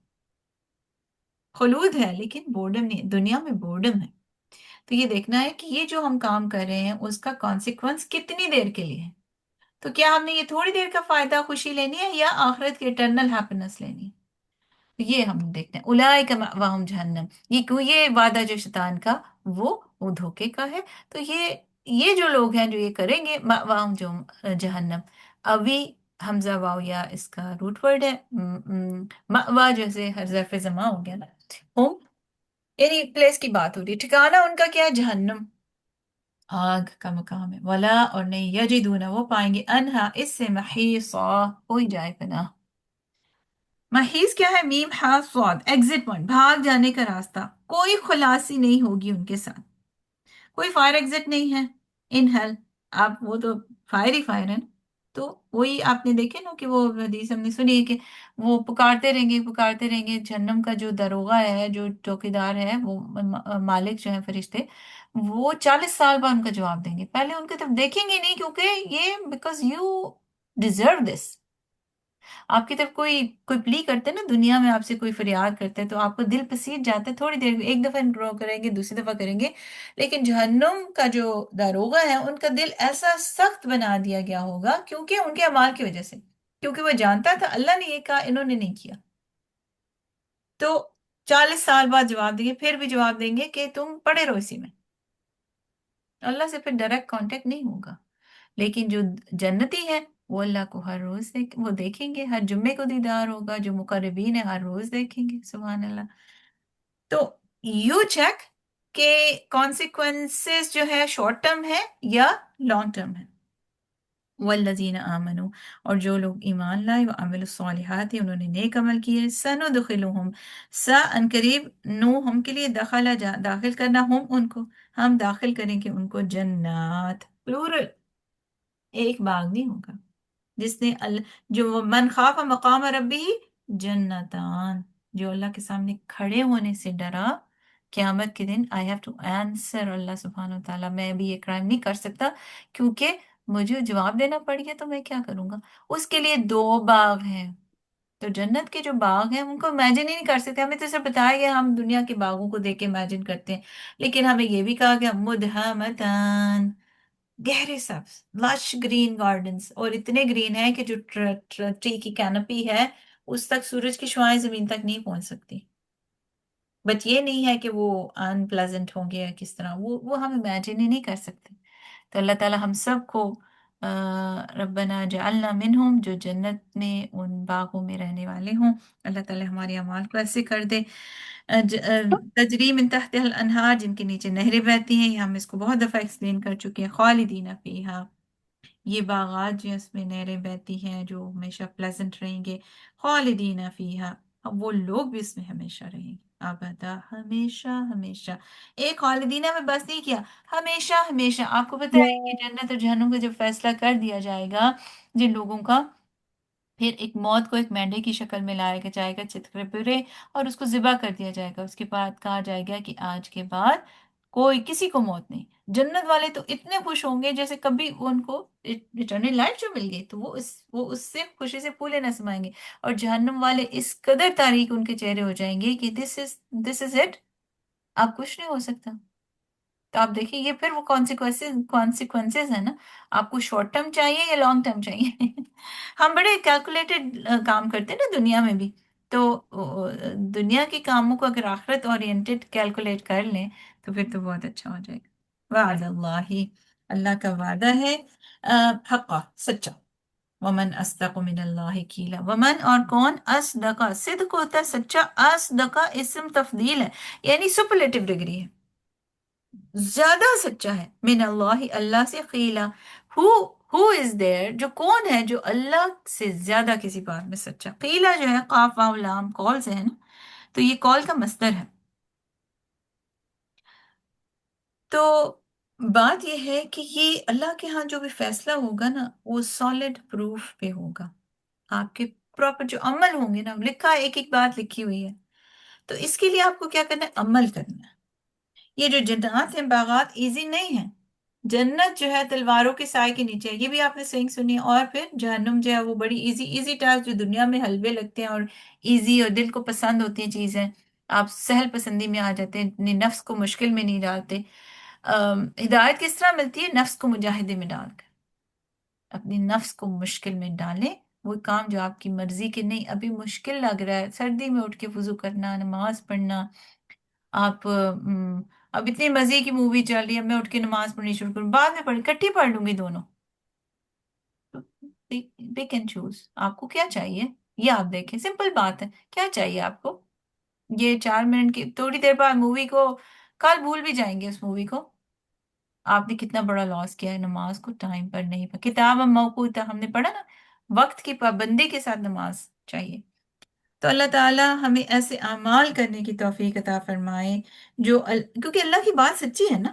خلود ہے لیکن بورڈم نہیں ہے، دنیا میں بورڈم ہے۔ تو یہ دیکھنا ہے کہ یہ جو ہم کام کر رہے ہیں اس کا کانسیکوینس کتنی دیر کے لیے ہے، تو کیا ہم نے یہ تھوڑی دیر کا فائدہ خوشی لینی ہے یا آخرت کی اٹرنل ہیپینس لینی ہے، یہ ہم دیکھتے ہیں۔ اولئک مأواہم جہنم، یہ وعدہ جو شیطان کا وہ دھوکے کا ہے، تو یہ جو لوگ ہیں جو یہ کریں گے، مأواہم جو جہنم، ابھی حمزہ واو یا اس کا روٹ ورڈ ہے، مأوا جیسے ہر ظرف زماں ہو گیا نا، ہوم یعنی پلیس کی بات ہو رہی ہے، ٹھکانہ ان کا کیا ہے، جہنم، آگ کا مقام ہے، ولا، اور نہیں، یجدون، وہ پائیں گے، انہا، اس سے، محیصا، کوئی جائے پناہ۔ محیص کیا ہے، میم ہا صاد، ایگزٹ پوائنٹ، بھاگ جانے کا راستہ، کوئی خلاصی نہیں ہوگی ان کے ساتھ، کوئی فائر ایگزٹ نہیں ہے ان ہیل، آپ وہ تو فائر ہی فائر ہے نا. تو وہی آپ نے دیکھے نا کہ وہ حدیث ہم نے سنی ہے کہ وہ پکارتے رہیں گے. جہنم کا جو داروغہ ہے، جو چوکیدار ہے، وہ مالک جو ہے فرشتے، وہ 40 سال بعد ان کا جواب دیں گے. پہلے ان کی طرف دیکھیں گے نہیں، کیونکہ یہ بیکاز یو ڈیزرو دس. آپ کی طرف کوئی پلی کرتے ہیں نا دنیا میں، آپ سے کوئی فریاد کرتے ہیں تو آپ کو دل پسیج جاتا ہے. تھوڑی دیر ایک دفعہ ڈرا کریں گے، دوسری دفعہ کریں گے. لیکن جہنم کا جو داروغہ ہے، ان کا دل ایسا سخت بنا دیا گیا ہوگا کیونکہ ان کے اعمال کی وجہ سے، کیونکہ وہ جانتا تھا اللہ نے یہ کہا، انہوں نے نہیں کیا. تو 40 سال بعد جواب دیں گے، پھر بھی جواب دیں گے کہ تم پڑے رہو اسی میں. اللہ سے پھر ڈائریکٹ کانٹیکٹ نہیں ہوگا. لیکن جو جنتی ہے وہ اللہ کو ہر روز وہ دیکھیں گے، ہر جمعے کو دیدار ہوگا. جو مقربین ہے ہر روز دیکھیں گے. سبحان اللہ. تو یو چیک کہ کانسیکوینسز جو ہے شارٹ ٹرم ہے یا لانگ ٹرم ہے. والذین آمنوا، اور جو لوگ ایمان لائے، وعملوا الصالحات، انہوں نے نیک عمل کیے، سندخلہم، ان قریب، نو ہم کے لیے داخل کرنا، ہم ان کو، ہم داخل کریں گے ان کو، جنات پلورل، ایک باغ نہیں ہوگا. جس نے جو من خاف مقام ربی جنتان، جو اللہ کے سامنے کھڑے ہونے سے ڈرا قیامت کے دن، آئی ہیو ٹو آنسر اللہ سبحانہ و تعالیٰ، میں بھی یہ کرائم نہیں کر سکتا کیونکہ مجھے جواب دینا پڑ گیا تو میں کیا کروں گا. اس کے لیے 2 باغ ہیں. تو جنت کے جو باغ ہیں ان کو امیجن ہی نہیں کر سکتے. ہمیں تو صرف بتایا گیا، ہم دنیا کے باغوں کو دیکھ کے امیجن کرتے ہیں، لیکن ہمیں یہ بھی کہا گیا مدہمتان، گہرے سبز لش گرین گارڈنز، اور اتنے گرین ہیں کہ جو ٹری کی کینپی ہے اس تک سورج کی شعاعیں زمین تک نہیں پہنچ سکتی. بٹ یہ نہیں ہے کہ وہ ان پلیزنٹ ہوں گے یا کس طرح، وہ ہم امیجن ہی نہیں کر سکتے. تو اللہ تعالیٰ ہم سب کو ربنا جعلنا منہم، جو جنت میں ان باغوں میں رہنے والے ہوں. اللہ تعالیٰ ہمارے اعمال کو ایسے کر دے. تجری من تحت الانہار، جن کے نیچے نہریں بہتی ہیں. یہ ہم اس کو بہت دفعہ ایکسپلین کر چکے ہیں. خالدین فیہا، یہ باغات جو اس میں نہریں بہتی ہیں جو ہمیشہ پلیزنٹ رہیں گے. خالدین فیہا، اب وہ لوگ بھی اس میں ہمیشہ رہیں گے. ابدا، ہمیشہ ہمیشہ. ایک خالدینہ میں بس نہیں کیا، ہمیشہ ہمیشہ. آپ کو پتہ ہے کہ جنت اور جہنم کا جب فیصلہ کر دیا جائے گا جن لوگوں کا، پھر ایک موت کو ایک مینڈے کی شکل میں لایا جائے گا، چتکرے پورے، اور اس کو ذبح کر دیا جائے گا. اس کے بعد کہا جائے گا کہ آج کے بعد کوئی کسی کو موت نہیں. جنت والے تو اتنے خوش ہوں گے جیسے کبھی ان کو ایٹرنل لائف جو مل گئی، تو وہ اس سے خوشی سے پھولے نہ سمائیں گے. اور جہنم والے اس قدر تاریک ان کے چہرے ہو جائیں گے کہ دس از اٹ، اب کچھ نہیں ہو سکتا. تو آپ دیکھیں یہ پھر وہ کانسیکوینسز ہے نا. آپ کو شارٹ ٹرم چاہیے یا لانگ ٹرم چاہیے؟ ہم بڑے کیلکولیٹڈ کام کرتے ہیں نا دنیا میں بھی. تو دنیا کے کاموں کو اگر آخرت اورینٹڈ کیلکولیٹ کر لیں تو پھر تو بہت اچھا ہو جائے گا. وعد اللہ، اللہ کا وعدہ ہے حقا، سچا. ومن اصدق من اللہ قیلا، ومن اور کون، اصدق، صدق ہوتا ہے سچا، اصدق اسم تفضیل ہے یعنی سپرلیٹو ڈگری ہے، زیادہ سچا ہے. من اللہ، اللہ سے. قیلا، ہو از دیر، جو کون ہے جو اللہ سے زیادہ کسی بات میں سچا. قیلا جو ہے قاف واو لام کال سے ہے نا، تو یہ کال کا مصدر ہے. تو بات یہ ہے کہ یہ اللہ کے ہاں جو بھی فیصلہ ہوگا نا وہ سالڈ پروف پہ ہوگا. آپ کے پراپر جو عمل ہوں گے نا، لکھا ہے، ایک ایک بات لکھی ہوئی ہے. تو اس کے لیے آپ کو کیا کرنا ہے؟ عمل کرنا ہے. یہ جو جنات ہیں، باغات ایزی نہیں ہیں. جنت جو ہے تلواروں کے سائے کے نیچے ہے، یہ بھی آپ نے صحیح سنی. اور پھر جہنم جو ہے وہ بڑی ایزی ٹاسک، جو دنیا میں حلوے لگتے ہیں اور ایزی اور دل کو پسند ہوتی ہیں چیزیں، آپ سہل پسندی میں آ جاتے ہیں، اپنے نفس کو مشکل میں نہیں ڈالتے. ہدایت کس طرح ملتی ہے؟ نفس کو مجاہدے میں ڈال کر. اپنی نفس کو مشکل میں ڈالیں، وہ کام جو آپ کی مرضی کے نہیں، ابھی مشکل لگ رہا ہے، سردی میں اٹھ کے وضو کرنا، نماز پڑھنا. آپ اب اتنی مزے کی مووی چل رہی ہے، میں اٹھ کے نماز پڑھنی شروع کروں، بعد میں پڑھ کٹھی پڑھ لوں گی دونوں. پک اینڈ چوز، آپ کو کیا چاہیے یہ آپ دیکھیں. سمپل بات ہے، کیا چاہیے آپ کو؟ یہ 4 منٹ کی تھوڑی دیر بعد مووی کو کل بھول بھی جائیں گے. اس مووی کو آپ نے کتنا بڑا لاس کیا ہے. نماز کو ٹائم پر نہیں پڑھا، کتاب موقوتا ہم نے پڑھا نا، وقت کی پابندی کے ساتھ نماز چاہیے. تو اللہ تعالیٰ ہمیں ایسے اعمال کرنے کی توفیق عطا فرمائے جو کیونکہ اللہ کی بات سچی ہے نا.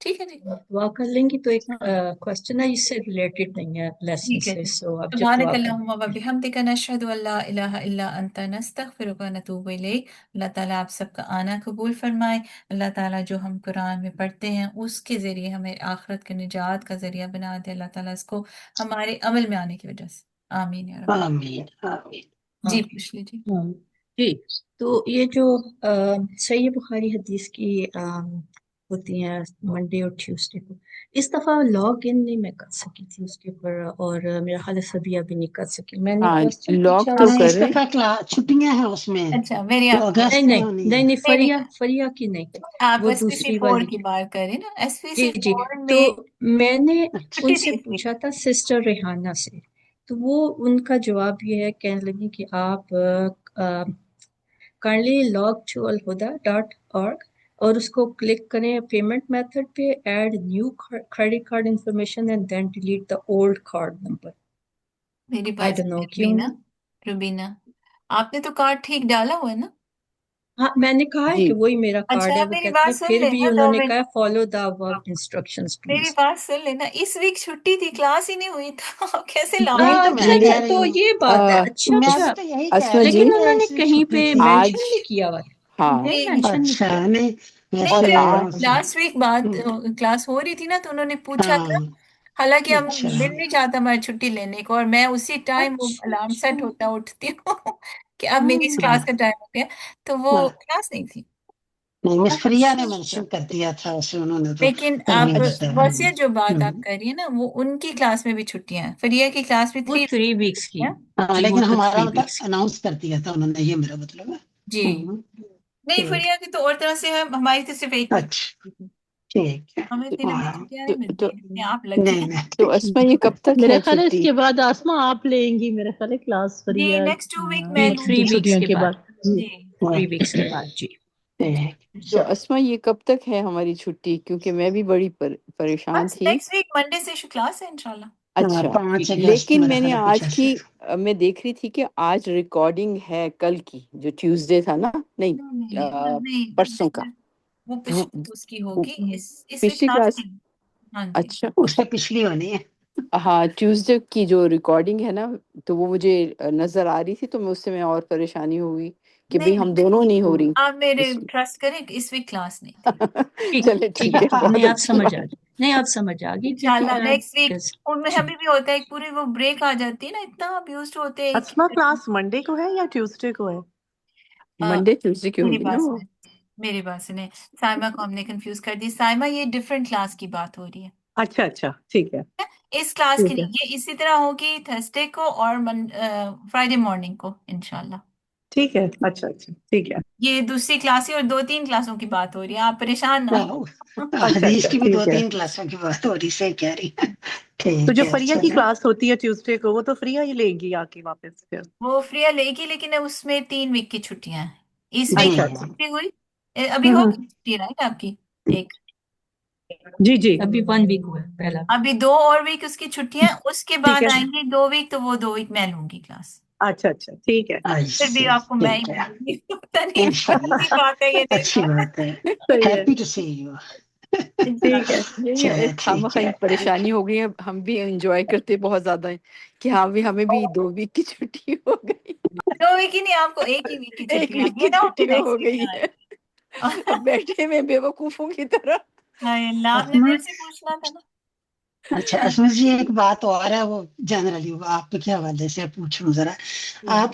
ٹھیک ہے جی دعا کر لیں گی. تو ایک کوشچن ہے اس سے ریلیٹڈ نہیں ہے لیسن ٹھیک ہے سے, جی سو آپ جب سبحانک دعا کریں. اللہم و بحمدک نشہد ان لا الہ الا انت نستغفرک و نتوب الیک. اللہ تعالیٰ آپ سب کا آنا قبول فرمائے. اللہ تعالیٰ جو ہم قرآن میں پڑھتے ہیں اس کے ذریعے ہمیں آخرت کے نجات کا ذریعہ بنا دے. اللہ تعالیٰ اس کو ہمارے عمل میں آنے کی وجہ سے آمین یا رب. آمین آمین. جی پوچھ لیجیے. جی, تو یہ جو صحیح بخاری حدیث کی ہوتی ہیں منڈے اور ٹیوزڈے کو, اس دفعہ لاگ ان نہیں میں کر سکی تھی اس کے اوپر, اور میرا خیال ہے سبھی ابھی نہیں کر سکی. میں نے ہاں کوشچن لاگ پوچھا تو اس نہیں کر اس رہے دفعہ چھٹیاں ہیں اس میں, اچھا میری تو آپ کو اگست نہیں میں نہیں ہونی نہیں ہے. نہیں, فریہ کی نہیں, آپ وہ ایس پی سی دوسری 4 والی. کی بات کریں نا. ایس پی جی سی جی, 4 تو میں میں نے اچھا ان چھٹی سے تھی اس ویک. پوچھا تھا سسٹر ریحانہ سے, تو وہ ان کا جواب یہ ہے, کہنے لگی کہ آپ کرلی log2alhuda.org اور اس کو کلک کریں پیمنٹ میتھڈ پہ, add new credit card information and then delete the old card number. میری آئی بات ڈونٹ نو کیوں. روبینہ آپ نے تو کارڈ ٹھیک ڈالا ہوا ہے نا؟ ہاں میں نے کہا ہے جی کہ وہی میرا کارڈ اچھا ہے. آپ وہ میری کہتی بات ہے سن پھر بھی لینا انہوں 2 نے منٹ. کہا فالو دا ابو انسٹرکشنز میری پلیز. بات سن لینا, اس ویک چھٹی تھی, کلاس ہی نہیں ہوئی تھا. آپ کیسے لاگ وہی ان تو کر میں اچھا بھی رہے اچھا, کہہ ہیں؟ رہی تو ہوں, یہ بات ہے. اچھا میں اچھا, بھی تو یہی کہہ اسما رہی جی تھی لیکن کہ انہوں نے اس ویک کہیں چھٹی پہ تھی. آج مینشن نہیں کیا ہوا. ہاں نہیں نہیں مینشن نہیں کیا. اچھا نہیں نہیں ویسے جب لاسٹ ویک بات کلاس ہو رہی تھی نا تو انہوں نے پوچھا ہاں تھا, حالانکہ ہم اچھا دل نہیں چاہتا ہماری چھٹی لینے کو, اور میں اسی ٹائم وہ اچھا الارم اچھا. سیٹ ہوتا اٹھتی ہوں کہ اب میری اس ہاں کلاس کا ٹائم ہو گیا, تو وہ ہاں. کلاس نہیں تھی. نہیں مس فریہ نے اچھا اچھا. مینشن کر دیا تھا اسے, انہوں نے تو لیکن پہلے آپ ہی بتایا. وسیع جو بات آپ کر رہی ہیں نا, وہ ان کی کلاس میں بھی چھٹیاں ہیں. فریہ کی کلاس میں وہ 3 3 ویکس کی, ہیں. ہاں جی وہ لیکن تو ہمارا 3 مطلب ویکس کی. اناؤنس کر دیا تھا انہوں نے, یہ میرا مطلب ہے. جی نہیں, ٹھیک. فریہ کی تو اور طرح سے ہے, ہماری تو صرف ایک ویک. اچھا ٹھیک ہے. ہمیں اتنی لمبی ہاں چھٹیاں تو, نہیں ملتی تو, ہیں جتنی آپ لگی نہیں ہیں. نہیں تو اسما یہ کب تک میرا ہے خیال ہے اس چھٹی؟ کے بعد آسما آپ لیں گی میرا خیال ہے کلاس جی فریہ نیکسٹ 2 ویک میں جی لوں 3 گی. ویکس چھٹیوں کے کے بعد, بعد. جی جی 3 ویکس کے بعد. جی تو اسما یہ کب تک ہے ہماری چھٹی؟ کیونکہ میں بھی بڑی پریشان بس تھی. نیکسٹ ویک منڈے سے کلاس ہے انشاءاللہ. اچھا 5 اگست لیکن میرا میں نے خیال ہے کچھ آج ایسے. کی میں دیکھ رہی تھی کہ آج ریکارڈنگ ہے کل کی, جو ٹیوزڈے تھا نا, نہیں نہیں پرسوں کا. وہ وہ پچھلی اس کی ہوگی, اس ویک پچھلی کلاس کلاس. نہیں. ہاں جی اچھا اس سے پچھلی ہونی ہے. ہاں ٹیوزڈے کی جو ریکارڈنگ ہے نا, تو وہ مجھے نظر آ رہی تھی, تو میں اس سے میں اور پریشانی ہوئی کہ نہیں بھئی ہم دونوں نہیں ہو رہی. آپ میرے ٹرسٹ کریں کہ اس ویک کلاس نہیں تھی. چلے ٹھیک ہے, نہیں بہت آپ اچھی سمجھ آ بات. گئی, نہیں آپ سمجھ آ گئی انشاءاللہ کیونکہ نیکسٹ ویک. ان میں ہمیں بھی ہوتا ہے ایک پوری وہ بریک آ جاتی ہے نا, اتنا ابیوزڈ ہوتے ہیں ایک اسما کلاس منڈے کو ہے یا ٹیوزڈے کو ہے؟ منڈے ٹیوزڈے کی میری ہوگی نا بات وہ. سنیں, میری بات سنیں. سائمہ کو ہم نے کنفیوز کر دی. سائمہ یہ ڈفرینٹ کلاس کی بات ہو رہی ہے. اچھا اچھا ٹھیک ہے اس کلاس کی ٹھیک ہے نہیں, یہ اسی طرح ہوگی تھرسڈے کو اور فرائیڈے مارننگ کو انشاءاللہ. ٹھیک ہے. اچھا اچھا ٹھیک ہے. یہ دوسری کلاس ہے اور 2-3 کلاسوں کی بات ہو رہی ہے, آپ پریشان نہ ہو. اچھا حدیث اچھا کی بھی ٹھیک ہے. 2-3 کلاسوں کی بات ہو رہی سے کہہ رہی ہے. تو ٹھیک جو ہے. فریہ اچھا کی کلاس ہوتی ہے ٹیوزڈے کو, وہ تو فریہ ہی لے گی آ کے واپس پھر. وہ فریہ لے گی, لیکن اس میں 3 ویک کی چھٹیاں ہیں. اس جی ویک اچھا اچھا. چھٹی ہوئی, ابھی ہوگی چھٹی رائٹ آپ کی ایک, جی جی ابھی 1 ویک ہوا ہے پہلا. ابھی 2 اور ویک اس کی چھٹیاں, اس کے ٹھیک بعد ہے. آئیں گے 2 ویک, تو وہ 2 ویک میں لوں گی کلاس. اچھا اچھا ٹھیک ہے. پھر بھی آپ کو میں ہی ٹھیک ہے. ملوں گی. پتہ نہیں انشاءاللہ ایسی بات ہے یہ نہیں. اچھی بات ہے. صحیح ہے. Happy to see you. ٹھیک ہے. یہ چلے ٹھیک خواہ ہے. پریشانی ہو گئی ہے, ہم بھی انجوائے کرتے بہت زیادہ ہیں کہ ہاں بھی ہمیں بھی 2 ویک کی چھٹی ہو گئی. 2 ویک ہی نہیں, آپ کو ایک ہی ویک کی ایک چھٹی آ ویک گئی کی نا, چھٹی پھر ہو نیکسٹ ویک گئی میں ہے. آئے. اب بیٹھے میں بے وقوفوں کی طرح. ہائے اللہ, آپ نے اسما میرے سے پوچھنا تھا نا. اچھا اسما جی ایک بات اور ہے, وہ جنرلی وہ آپ کے حوالے سے پوچھوں ذرا. آپ